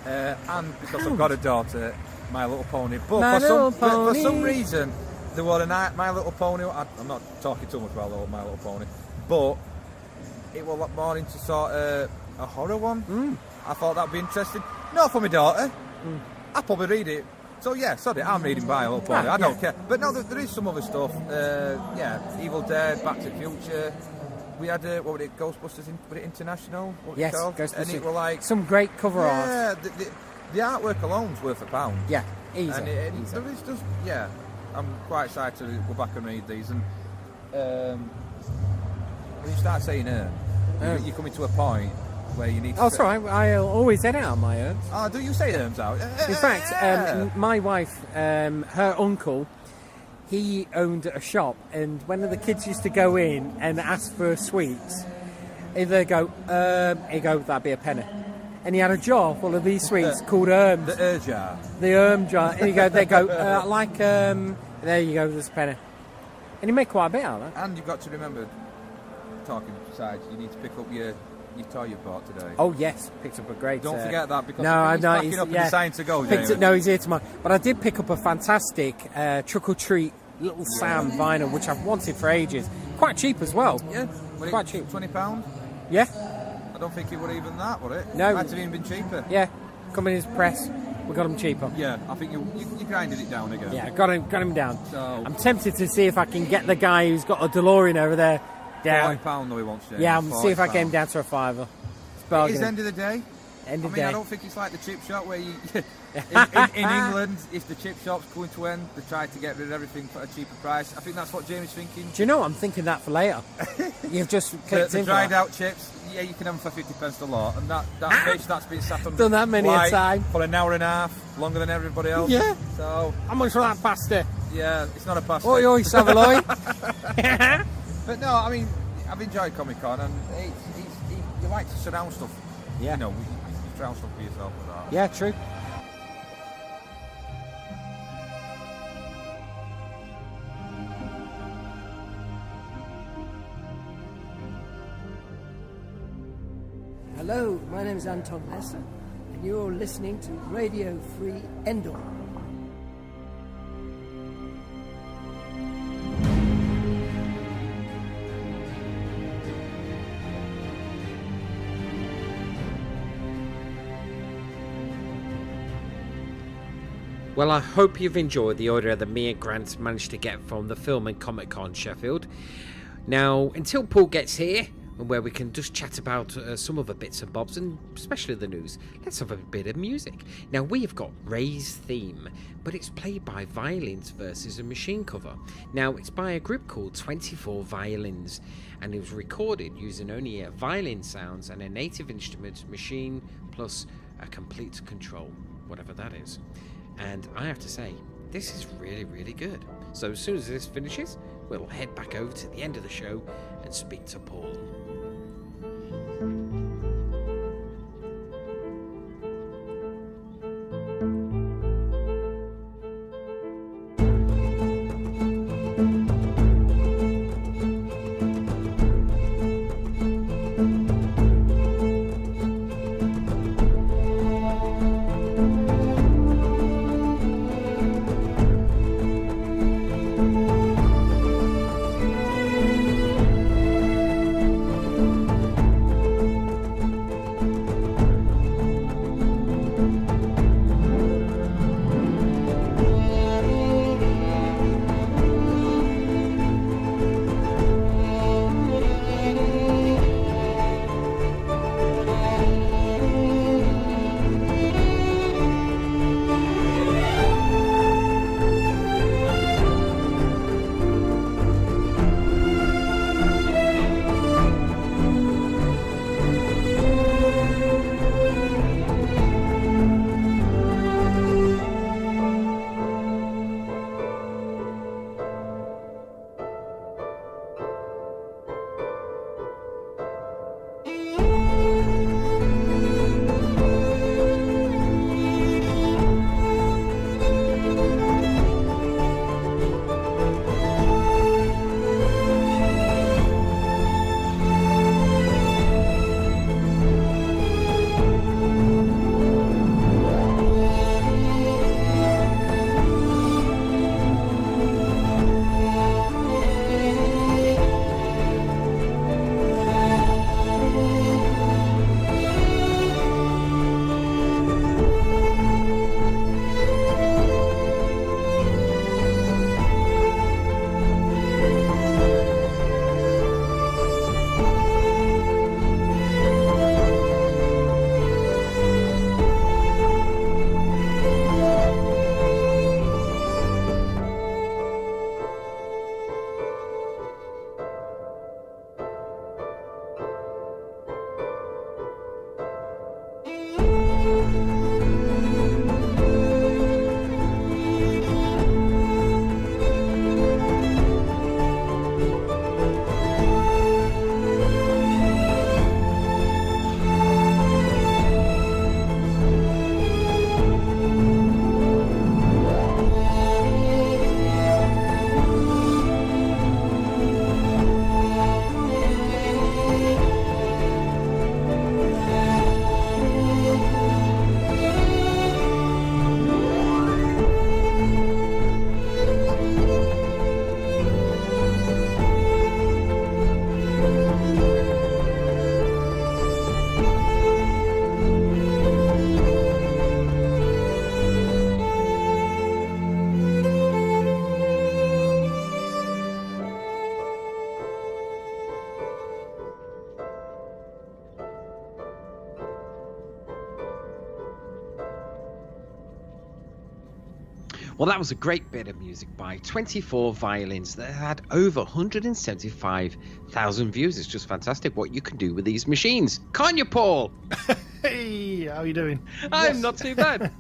S2: and because I've got a daughter, My Little Pony. But for some reason. There was a My Little Pony. I'm not talking too much about My Little Pony, but it was more into sort of a horror one. I thought that'd be interesting. Not for my daughter. I'll probably read it. So yeah, sorry, I'm reading My Little Pony. I don't care. But no, there is some other stuff. Evil Dead, Back to the Future. We had Ghostbusters? Was it International?
S1: Yes,
S2: Ghostbusters. And it was like
S1: some great cover art.
S2: Yeah, the artwork alone's worth £1.
S1: Yeah, easy.
S2: And there is just I'm quite excited to go back and read these. And when you start saying you're coming to a point where you need to...
S1: Oh, sorry, I'll always edit out my erms.
S2: Oh, do you say erms out?
S1: In fact, my wife, her uncle, he owned a shop, and when the kids used to go in and ask for sweets, They go, he go, that'd be a penny. And he had a jar full of these sweets called Erms.
S2: The jar.
S1: The jar. And they go, there you go, there's a penny. And you make quite a bit out of that.
S2: And you've got to remember, talking besides, you need to pick up your toy you bought today.
S1: Oh yes, picked up a great.
S2: Don't forget that because
S1: he's
S2: packing up and deciding to go.
S1: He's here tomorrow. But I did pick up a fantastic Trick or Treat Little Sam vinyl, which I've wanted for ages. Quite cheap as well.
S2: Yeah,
S1: quite cheap.
S2: £20.
S1: Yeah.
S2: I don't think it would even that, would it?
S1: No.
S2: It might have even been cheaper.
S1: Yeah, come in his press. We got him cheaper.
S2: Yeah, I think you grinded it down again.
S1: Yeah, got him down.
S2: So
S1: I'm tempted to see if I can get the guy who's got a DeLorean over there down.
S2: £40 though he wants, James.
S1: Yeah, I'm see if I get him down to a £5.
S2: It is end of the day.
S1: End of the day.
S2: I don't think it's like the chip shop where you... in England, if the chip shop's going to end, they try to get rid of everything for a cheaper price. I think that's what Jamie's thinking.
S1: Do you know what? I'm thinking that for later. You've just clicked
S2: the
S1: in
S2: dried
S1: for
S2: out chips, yeah, you can have them for 50p a lot. And that fish that's been sat on
S1: done that many a time.
S2: For an hour and a half, longer than everybody else.
S1: Yeah.
S2: So
S1: how much for that pasta?
S2: Yeah, it's not a pasta.
S1: Oi, oi, Savoy.
S2: But no, I mean, I've enjoyed Comic Con, and you like to surround stuff.
S1: Yeah.
S2: You know, you surround stuff for yourself with that.
S1: Yeah, true.
S14: Hello, my name is Anton, and you're listening to Radio Free Endor.
S1: Well, I hope you've enjoyed the audio that me and Grant managed to get from the Film and Comic Con Sheffield. Now, until Paul gets here, and where we can just chat about some other bits and bobs, and especially the news, let's have a bit of music. Now, we have got Ray's theme, but it's played by Violins versus a Maschine cover. Now, it's by a group called 24 Violins, and it was recorded using only violin sounds and a native instrument, Maschine, plus a complete control, whatever that is. And I have to say, this is really, really good. So as soon as this finishes, we'll head back over to the end of the show and speak to Paul.
S15: Well, that was a great bit of music by 24 Violins that had over 175,000 views. It's just fantastic what you can do with these machines. Can't you, Paul?
S16: Hey, how are you doing?
S15: I'm not too bad.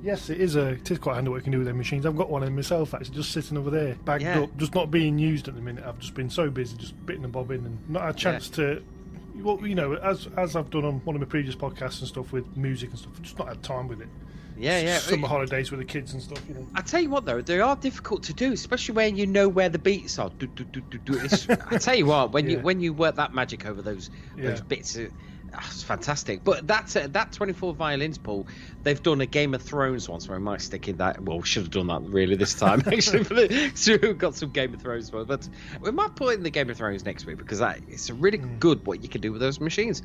S16: Yes, it is quite handy what you can do with them machines. I've got one of them myself, actually, just sitting over there, bagged up, just not being used at the minute. I've just been so busy, just bitting and bobbing, and not had a chance to... Well, you know, as I've done on one of my previous podcasts and stuff with music and stuff, I've just not had time with it.
S15: Yeah.
S16: Summer holidays with the kids and stuff, you know.
S15: I tell you what, though, they are difficult to do, especially when you know where the beats are. I tell you what, when you work that magic over those bits, it's fantastic. But that 24 Violins, Paul, they've done a Game of Thrones one, so I might stick in that. Well, we should have done that really this time, actually. So we've got some Game of Thrones one, but we might put in the Game of Thrones next week because it's a really good what you can do with those machines.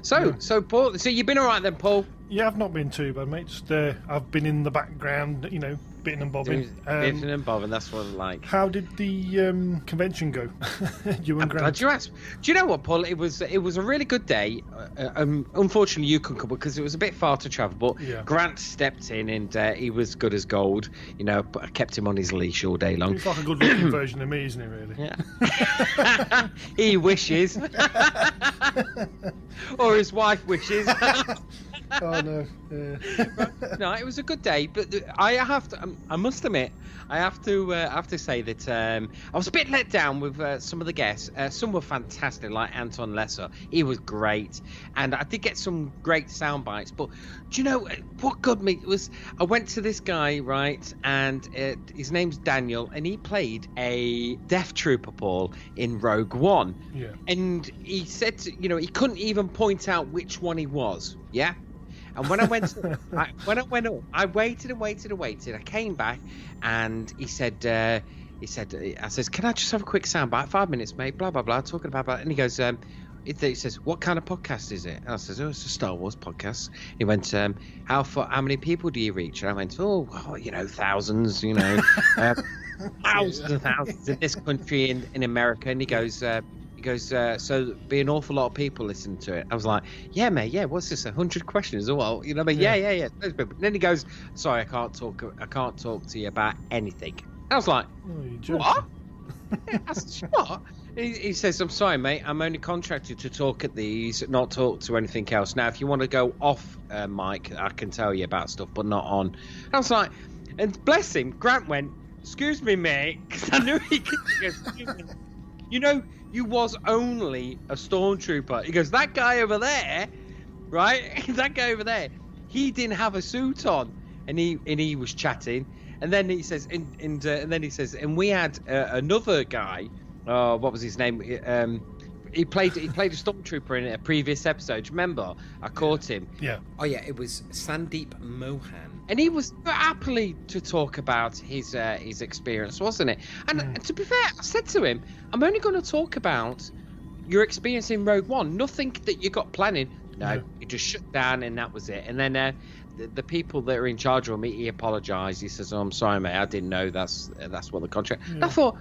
S15: So Paul, so you've been all right then, Paul?
S16: Yeah, I've not been too bad, mate. Just I've been in the background, you know, bitting and bobbing.
S15: Bitting and bobbing, that's what I like.
S16: How did the convention go? You and Grant?
S15: Glad you asked. Do you know what, Paul? It was a really good day. Unfortunately, you couldn't come because it was a bit far to travel. But Grant stepped in and he was good as gold. You know, but I kept him on his leash all day long.
S16: He's like a good-looking version of me, isn't he? Really?
S15: Yeah. He wishes, or his wife wishes.
S16: Oh no!
S15: No, it was a good day, but I must admit, I have to say that I was a bit let down with some of the guests. Some were fantastic, like Anton Lesser. He was great, and I did get some great sound bites. But do you know what got me was I went to this guy, right, and his name's Daniel, and he played a Death Trooper, Paul, in Rogue One.
S16: Yeah.
S15: And he said, you know, he couldn't even point out which one he was. Yeah. And when I went, I waited and waited. I came back, and he said, I says, can I just have a quick soundbite? 5 minutes, mate. Blah blah blah. Talking about, and he goes, he says, what kind of podcast is it? And I says, oh, it's a Star Wars podcast. He went, how many people do you reach? And I went, oh, well, you know, thousands, you know, thousands and thousands in this country, in America. And he goes, so be an awful lot of people listen to it. I was like, yeah, mate, yeah, what's this, 100 questions or what? You know what I mean? Yeah. Those people. And then he goes, sorry, I can't talk to you about anything. And I was like, what? I said, what? He says, I'm sorry, mate, I'm only contracted to talk at these, not talk to anything else. Now, if you want to go off mic, I can tell you about stuff, but not on. And I was like, and bless him, Grant went, excuse me, mate, because I knew he could. You know, you was only a stormtrooper. He goes, that guy over there, right? That guy over there, he didn't have a suit on, and he was chatting, and then he says, and then he says, and we had another guy. What was his name? He played a stormtrooper in a previous episode. Remember, I caught him.
S16: Yeah.
S1: Oh yeah, it was Sandeep Mohan,
S15: and he was happily to talk about his experience, wasn't it? And to be fair, I said to him, I'm only going to talk about your experience in Rogue One. Nothing that you got planning. No, you just shut down, and that was it. And then the people that are in charge of him, he apologised. He says, "Oh, I'm sorry, mate. I didn't know that's what the contract." Yeah. I thought,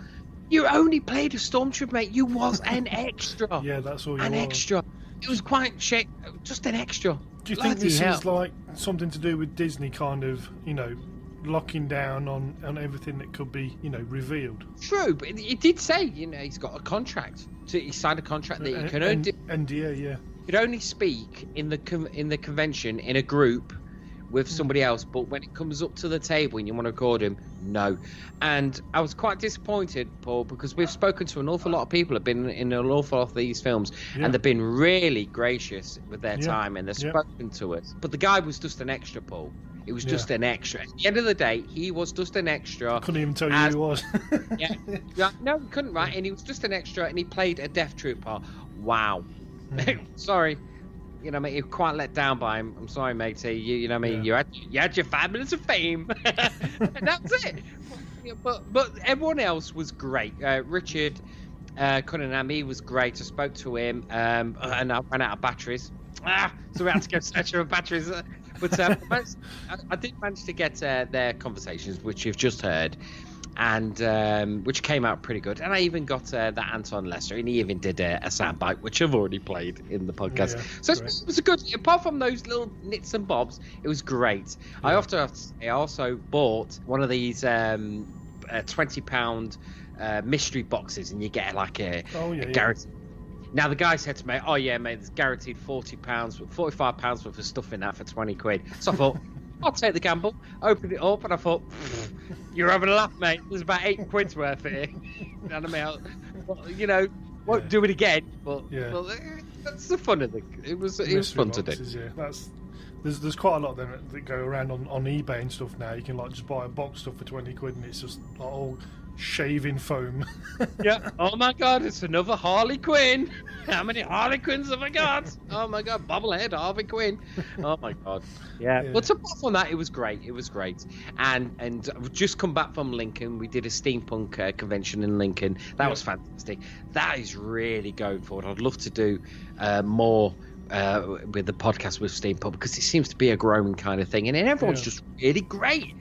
S15: you only played a stormtrooper, mate. You was an extra.
S16: Yeah, that's all you
S15: An
S16: were.
S15: extra. It was quite just an extra.
S16: Do you think this is like something to do with Disney kind of, you know, locking down on everything that could be, you know, revealed?
S15: True, but he did say, you know, he's got a contract. He signed a contract that he can only
S16: NDA, yeah.
S15: Could only speak in the convention in a group with somebody else, but when it comes up to the table and you want to record him, no. And I was quite disappointed, Paul, because we've spoken to an awful lot of people have been in an awful lot of these films, and they've been really gracious with their time, and they've spoken to us. But the guy was just an extra, Paul. It was just an extra. At the end of the day, he was just an extra.
S16: I couldn't even tell you who he was.
S15: No, he couldn't, right? And he was just an extra, and he played a Death Trooper. Wow. Sorry. You know, mate, you're quite let down by him. I'm sorry, matey. You know, what I mean, you had your 5 minutes of fame, and that's it. But everyone else was great. Richard Cunningham, he was great. I spoke to him, and I ran out of batteries. So we had to go search for batteries. But I did manage to get their conversations, which you've just heard. and which came out pretty good. And I even got that Anton Lester, and he even did a soundbite, which I've already played in the podcast.
S16: Yeah,
S15: so it was a good. Apart from those little nits and bobs, it was great. Yeah. I also bought one of these £20 mystery boxes, and you get like a guarantee. Now the guy said to me, "Oh yeah, mate, there's guaranteed £45 worth of stuff in that for £20." So I thought, I'll take the gamble. Opened it up, and I thought, "You're having a laugh, mate. There's about £8 worth here." You know what I mean? Won't do it again, but that's the fun of it. It was fun
S16: boxes,
S15: to do.
S16: Yeah, there's quite a lot of them that go around on eBay and stuff now. You can like just buy a box stuff for £20, and it's just like all shaving foam.
S15: Yeah. Oh my God, it's another Harley Quinn. How many Harley Quinns have I got? Oh my God, bobblehead Harley Quinn. Oh my God. Yeah. But apart from that, it was great. And I've just come back from Lincoln. We did a steampunk convention in Lincoln. That was fantastic. That is really going forward. I'd love to do more with the podcast with steampunk, because it seems to be a growing kind of thing, and everyone's just really great.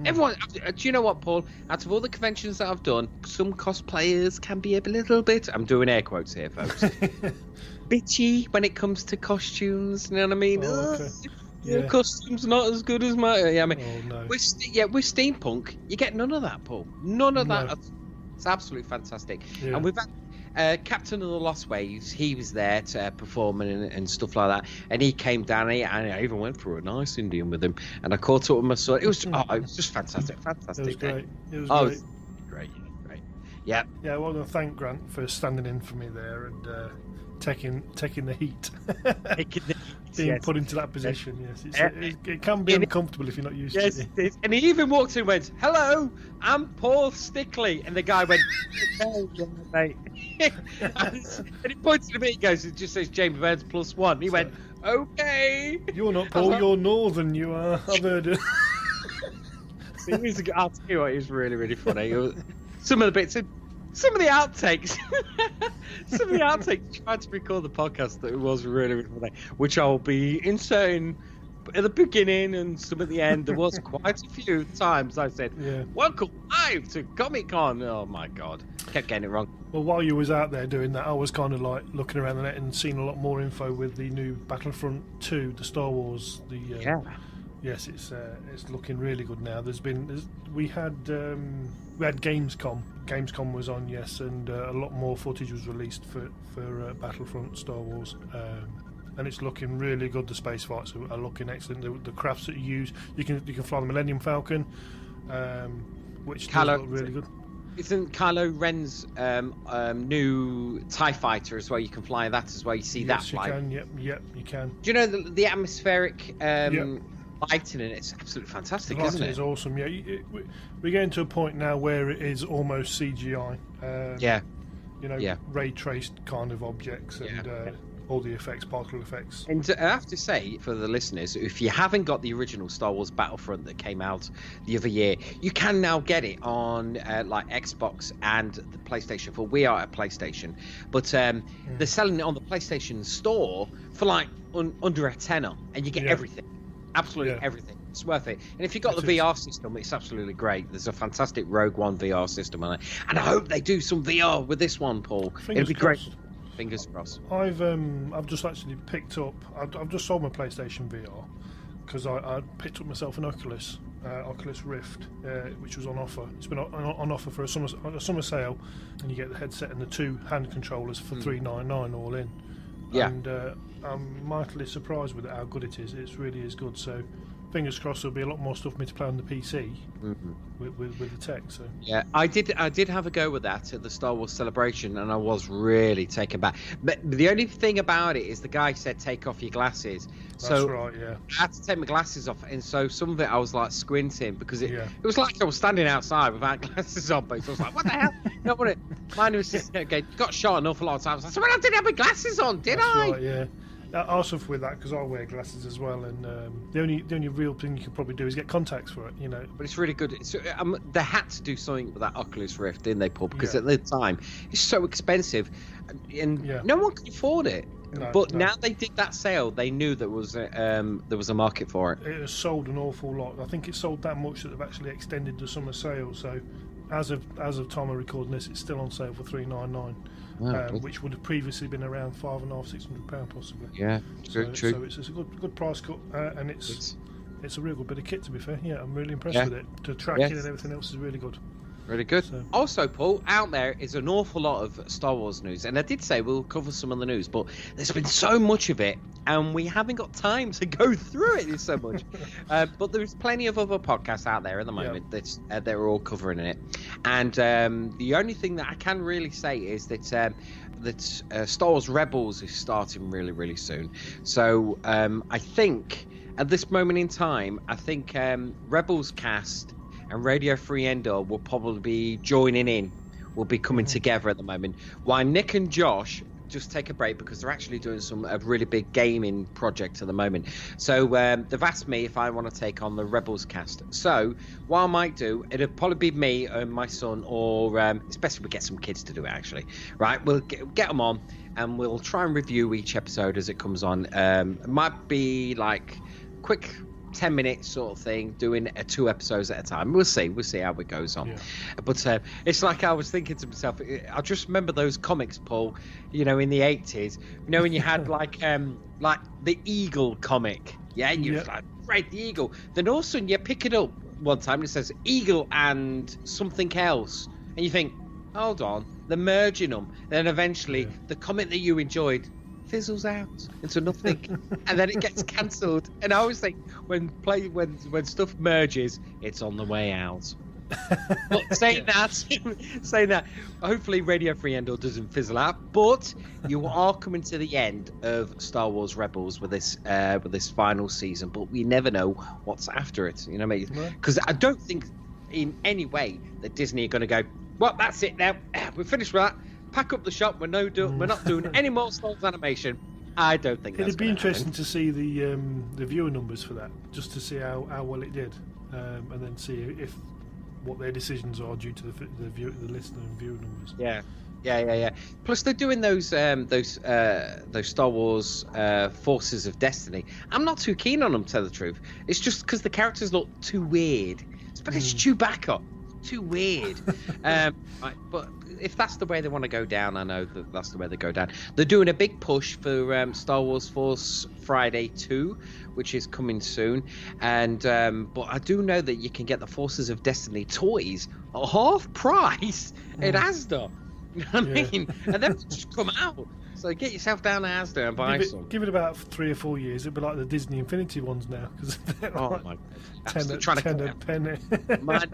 S15: Everyone, do you know what, Paul? Out of all the conventions that I've done, some cosplayers can be a little bit, I'm doing air quotes here, folks, bitchy when it comes to costumes. You know what I mean? Your costume's not as good as mine. Yeah, I mean, with steampunk, you get none of that, Paul. None of that. It's absolutely fantastic. Yeah. And we've had Captain of the Lost Waves. He was there to perform and stuff like that, and he came down and I even went through a nice Indian with him, and I caught up with my son. It was just fantastic.
S16: It was great. It was
S15: great. Yeah.
S16: I want to thank Grant for standing in for me there and taking the heat. Being put into that position, it can be uncomfortable if you're not used to it.
S15: Yes, and he even walked in and went, "Hello, I'm Paul Stickley," and the guy went, "Okay, mate." and he pointed to me, he goes, "It just says James Burns +1." He went, "Okay."
S16: You're not Paul, you're Northern, you are. I've heard it.
S15: I'll tell you what, it was really, really funny. Some of the bits, some of the outtakes, tried to record the podcast that it was really, really funny, which I'll be inserting at the beginning and some at the end. There was quite a few times I said, "Welcome live to Comic-Con." Oh my God, kept getting it wrong.
S16: Well, while you was out there doing that, I was kind of like looking around the net and seeing a lot more info with the new Battlefront 2, the Star Wars. Yes, it's looking really good now. We had Gamescom. Gamescom was on, yes, and a lot more footage was released for Battlefront Star Wars, and it's looking really good. The space fights are looking excellent. The crafts that you use, you can fly the Millennium Falcon, which does look really good.
S15: Isn't Kylo Ren's new TIE fighter as well? You can fly that as well. You see that fly.
S16: Yes, you can. Yep, you can.
S15: Do you know the atmospheric lighting in it's absolutely fantastic, isn't it?
S16: It's awesome. Yeah, we're getting to a point now where it is almost CGI. Ray traced kind of objects and all the effects, particle effects.
S15: And I have to say, for the listeners, if you haven't got the original Star Wars Battlefront that came out the other year, you can now get it on like Xbox and the PlayStation 4. We are at PlayStation, but they're selling it on the PlayStation Store for like under a tenner, and you get everything. Absolutely everything. It's worth it. And if you've got the VR system, it's absolutely great. There's a fantastic Rogue One VR system on it, and I hope they do some VR with this one, Paul. It'll be great. Fingers crossed.
S16: I've just actually picked up. I've just sold my PlayStation VR because I picked up myself an Oculus Rift, which was on offer. It's been on offer for a summer sale, and you get the headset and the 2 hand controllers for $399 all in.
S15: Yeah.
S16: And I'm mightily surprised with how good it is. It really is good. So fingers crossed there'll be a lot more stuff for me to play on the PC with the tech. So
S15: yeah, I did have a go with that at the Star Wars Celebration, and I was really taken back. But the only thing about it is the guy said take off your glasses.
S16: That's right, yeah.
S15: I had to take my glasses off, and so some of it I was like squinting because it was like I was standing outside without glasses on. But I was like, what the hell? No, what it? Mine was just got shot an awful lot of times. I said, well, I didn't have my glasses on, did I?
S16: Right, yeah. I suffer with that because I wear glasses as well, and the only real thing you could probably do is get contacts for it, you know.
S15: But it's really good. They had to do something with that Oculus Rift, didn't they, Paul? Because at the time it's so expensive, and no one could afford it. But now they did that sale, they knew there was a market for it.
S16: It has sold an awful lot. I think it sold that much that they've actually extended the summer sale. So as of time of recording this, it's still on sale for $399, which would have previously been around £550-600 possibly.
S15: Yeah,
S16: true.
S15: So
S16: it's a good price cut, and it's a real good bit of kit, to be fair. Yeah, I'm really impressed with it. The tracking and everything else is really good.
S15: Really good. So. Also, Paul, out there is an awful lot of Star Wars news, and I did say we'll cover some of the news, but there's been so much of it, and we haven't got time to go through it. There's so much, but there's plenty of other podcasts out there at the moment that they're all covering it. And the only thing that I can really say is that Star Wars Rebels is starting really, really soon. So I think at this moment in time, I think Rebels cast and Radio Free Endor will probably be joining in, will be coming together at the moment. While Nick and Josh just take a break because they're actually doing a really big gaming project at the moment. So they've asked me if I want to take on the Rebels cast. So what I might do, it'll probably be me and my son, or especially we get some kids to do it actually. Right, we'll get them on and we'll try and review each episode as it comes on. It might be like quick 10 minutes sort of thing, doing 2 episodes at a time. We'll see how it goes on. But it's like I was thinking to myself, I just remember those comics, Paul, in the 80s, when you had like the Eagle comic, and you're like, right, the Eagle, then all of a sudden you pick it up one time and it says Eagle and something else, and you think, hold on, they're merging them. Then eventually the comic that you enjoyed fizzles out into nothing, and then it gets cancelled. And I always think when stuff merges, it's on the way out. But saying that, hopefully Radio Free Endor doesn't fizzle out. But you are coming to the end of Star Wars Rebels with this final season. But we never know what's after it. You know what I mean? Because I don't think in any way that Disney are going to go, well, that's it now. We're finished with that. Pack up the shop. We're not doing any more Star Wars animation. I don't think
S16: it'd be interesting to see the viewer numbers for that, just to see how well it did, and then see if what their decisions are due to the listener and viewer numbers.
S15: Yeah. Plus, they're doing those Star Wars Forces of Destiny. I'm not too keen on them, to tell the truth. It's just because the characters look too weird. Especially Chewbacca, too weird. But if that's the way they want to go down, I know that's the way they go down. They're doing a big push for Star Wars Force Friday 2, which is coming soon. And but I do know that you can get the Forces of Destiny toys at half price in Asda. You know what I mean? And then just come out. So get yourself down to Asda and buy some.
S16: Give it about 3 or 4 years, it'll be like the Disney Infinity ones now. Cause
S15: my God.
S16: 10 a penny.
S15: Man,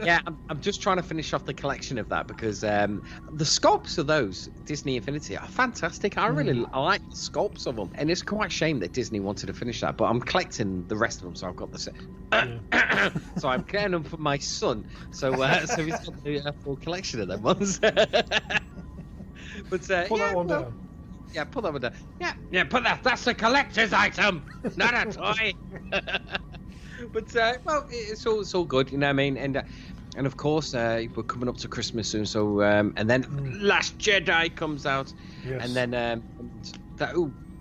S15: I'm just trying to finish off the collection of that because the sculpts of those Disney Infinity are fantastic. I like the sculpts of them, and it's quite a shame that Disney wanted to finish that. But I'm collecting the rest of them, so I've got the so I'm getting them for my son. So he's got the full collection of them ones. But
S16: pull that one down.
S15: Yeah, put that one down. Yeah, put that. That's a collector's item, not a toy. But it's all good, you know what I mean? And of course, we're coming up to Christmas soon. So and then Last Jedi comes out, and then that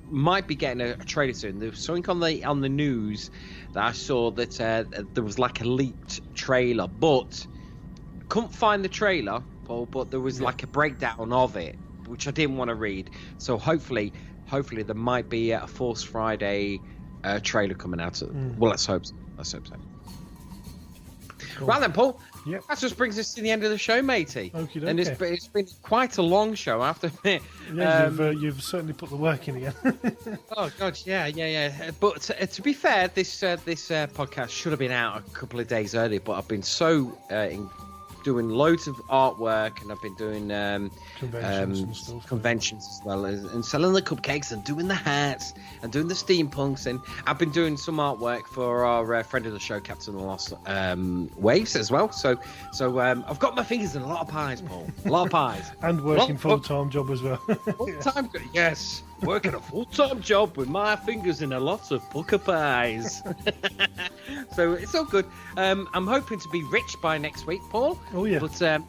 S15: might be getting a trailer soon. There was something on the news that I saw that there was like a leaked trailer, but couldn't find the trailer, Paul. But there was like a breakdown of it, which I didn't want to read. So hopefully there might be a Force Friday trailer coming out. Well, let's hope so. Cool. Right then, Paul.
S16: Yep.
S15: That just brings us to the end of the show, matey.
S16: Okey-dokey.
S15: And it's been quite a long show, I have to admit.
S16: Yeah, you've certainly put the work in again.
S15: Oh God, yeah. But to be fair, this podcast should have been out a couple of days earlier. But I've been so doing loads of artwork, and I've been doing conventions as well, and selling the cupcakes and doing the hats and doing the steampunks, and I've been doing some artwork for our friend of the show, Captain of the Lost Waves, as well. So I've got my fingers in a lot of pies, Paul. A lot of pies.
S16: And working full-time job as well.
S15: Full-time, yes. Working a full-time job with my fingers in a lot of pucker pies. So it's all good. I'm hoping to be rich by next week, Paul.
S16: Oh yeah.
S15: But yeah.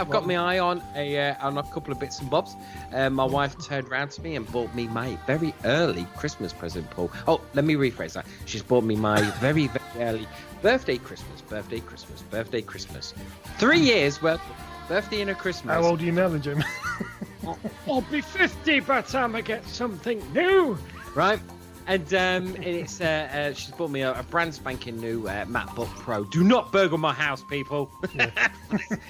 S15: I've got my eye on a couple of bits and bobs. My wife turned around to me and bought me my very early Christmas present, Paul. Oh, let me rephrase that. She's bought me my very, very early birthday Christmas. 3 years worth of birthday and a Christmas.
S16: How old are you now, then, Jim?
S1: I'll be 50 by the time I get something new.
S15: Right. And it's she's bought me a brand spanking new MacBook Pro. Do not burgle my house, people. Yeah.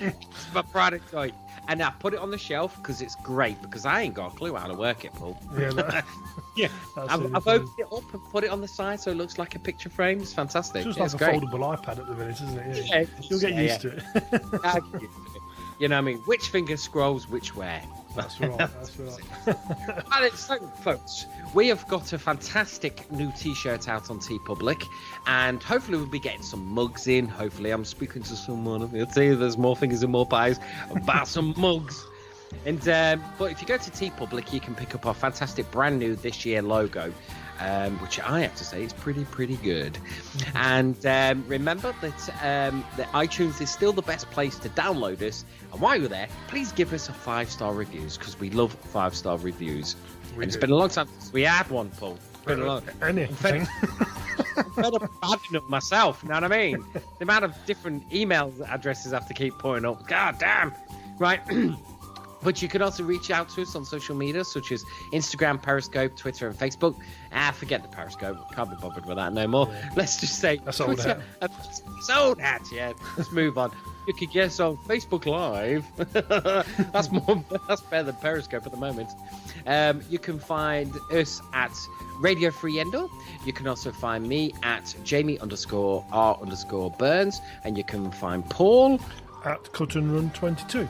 S15: It's my product toy. And I put it on the shelf because it's great, because I ain't got a clue how to work it, Paul.
S16: Yeah,
S15: I've opened it up and put it on the side so it looks like a picture frame. It's fantastic.
S16: It's just like a foldable iPad at the minute, isn't it? Yeah. You'll get used to it.
S15: You know what I mean? Which finger scrolls which way?
S16: That's right.
S15: And it's so, folks, we have got a fantastic new T-shirt out on TeePublic, and hopefully we'll be getting some mugs in. Hopefully, I'm speaking to someone. I'll tell you, there's more fingers and more pies about some mugs. And but if you go to TeePublic, you can pick up our fantastic brand new this year logo, which I have to say is pretty good. And remember that iTunes is still the best place to download us. And while you're there, please give us a 5-star reviews, because we love 5-star reviews. And it's been a long time since we had one, Paul. It's been a long.
S16: Anything.
S15: I'm fed up adding up myself. You know what I mean? The amount of different email addresses I have to keep putting up. God damn. Right. But you can also reach out to us on social media, such as Instagram, Periscope, Twitter, and Facebook. Forget the Periscope. Can't be bothered with that no more. Yeah. Let's just say
S16: that's old hat.
S15: It's old hat, yeah. Let's move on. You can get us on Facebook Live. That's better than Periscope at the moment. You can find us at Radio Free Endor. You can also find me at Jamie_R_Burns, and you can find Paul
S16: at CutandRun22.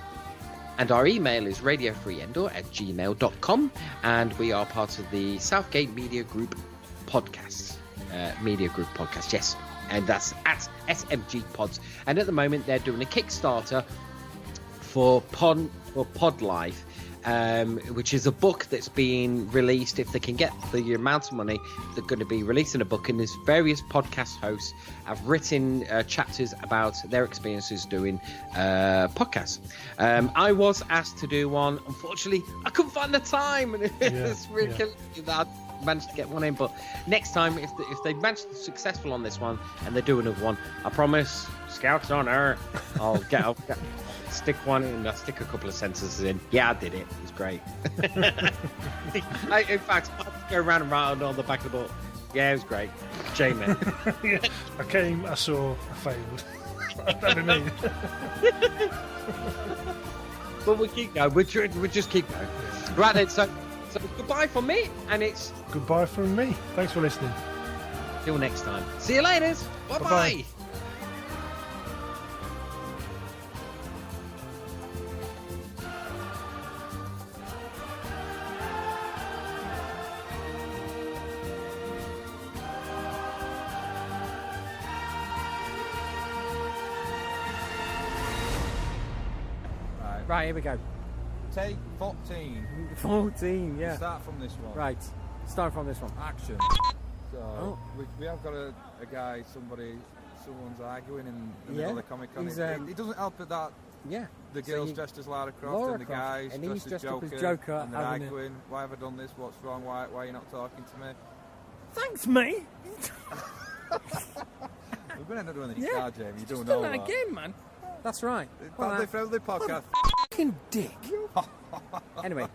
S15: And our email is radiofreeendor@gmail.com, and we are part of the Southgate Media Group podcast. Yes. And that's at SMG Pods. And at the moment, they're doing a Kickstarter for Pod Life, which is a book that's being released. If they can get the amount of money, they're going to be releasing a book. And there's various podcast hosts have written chapters about their experiences doing podcasts. I was asked to do one. Unfortunately, I couldn't find the time, and it's really killing me that I managed to get one in. But next time, if they manage to be successful on this one and they do another one, I promise, Scouts on Earth, I'll stick one in. I'll stick a couple of sentences in. Yeah, I did it. It was great. In fact, I'll go around and write on the back of the book. Yeah, it was great. Jamie.
S16: I came, I saw, I failed. That'd be me.
S15: But we keep going. We just keep going. Right then, so goodbye from me, and it's
S16: goodbye from me. Thanks for listening.
S15: Till next time. See you later. Bye-bye.
S1: Right, here we go.
S2: Take 14.
S1: 14, yeah.
S2: Start from this one.
S1: Right, start from this one.
S2: Action. So, we have got a guy, someone's arguing in the middle of the Comic Con. It doesn't help that the girl's dressed as Lara Croft and the guy's dressed as Joker, and they're arguing, why have I done this, what's wrong, why are you not talking to me?
S1: Thanks, mate.
S2: We're going to end up doing this car, Jamie. You're doing
S1: all that again, man. That's right.
S2: Family-friendly podcast.
S1: Fucking dick. Anyway.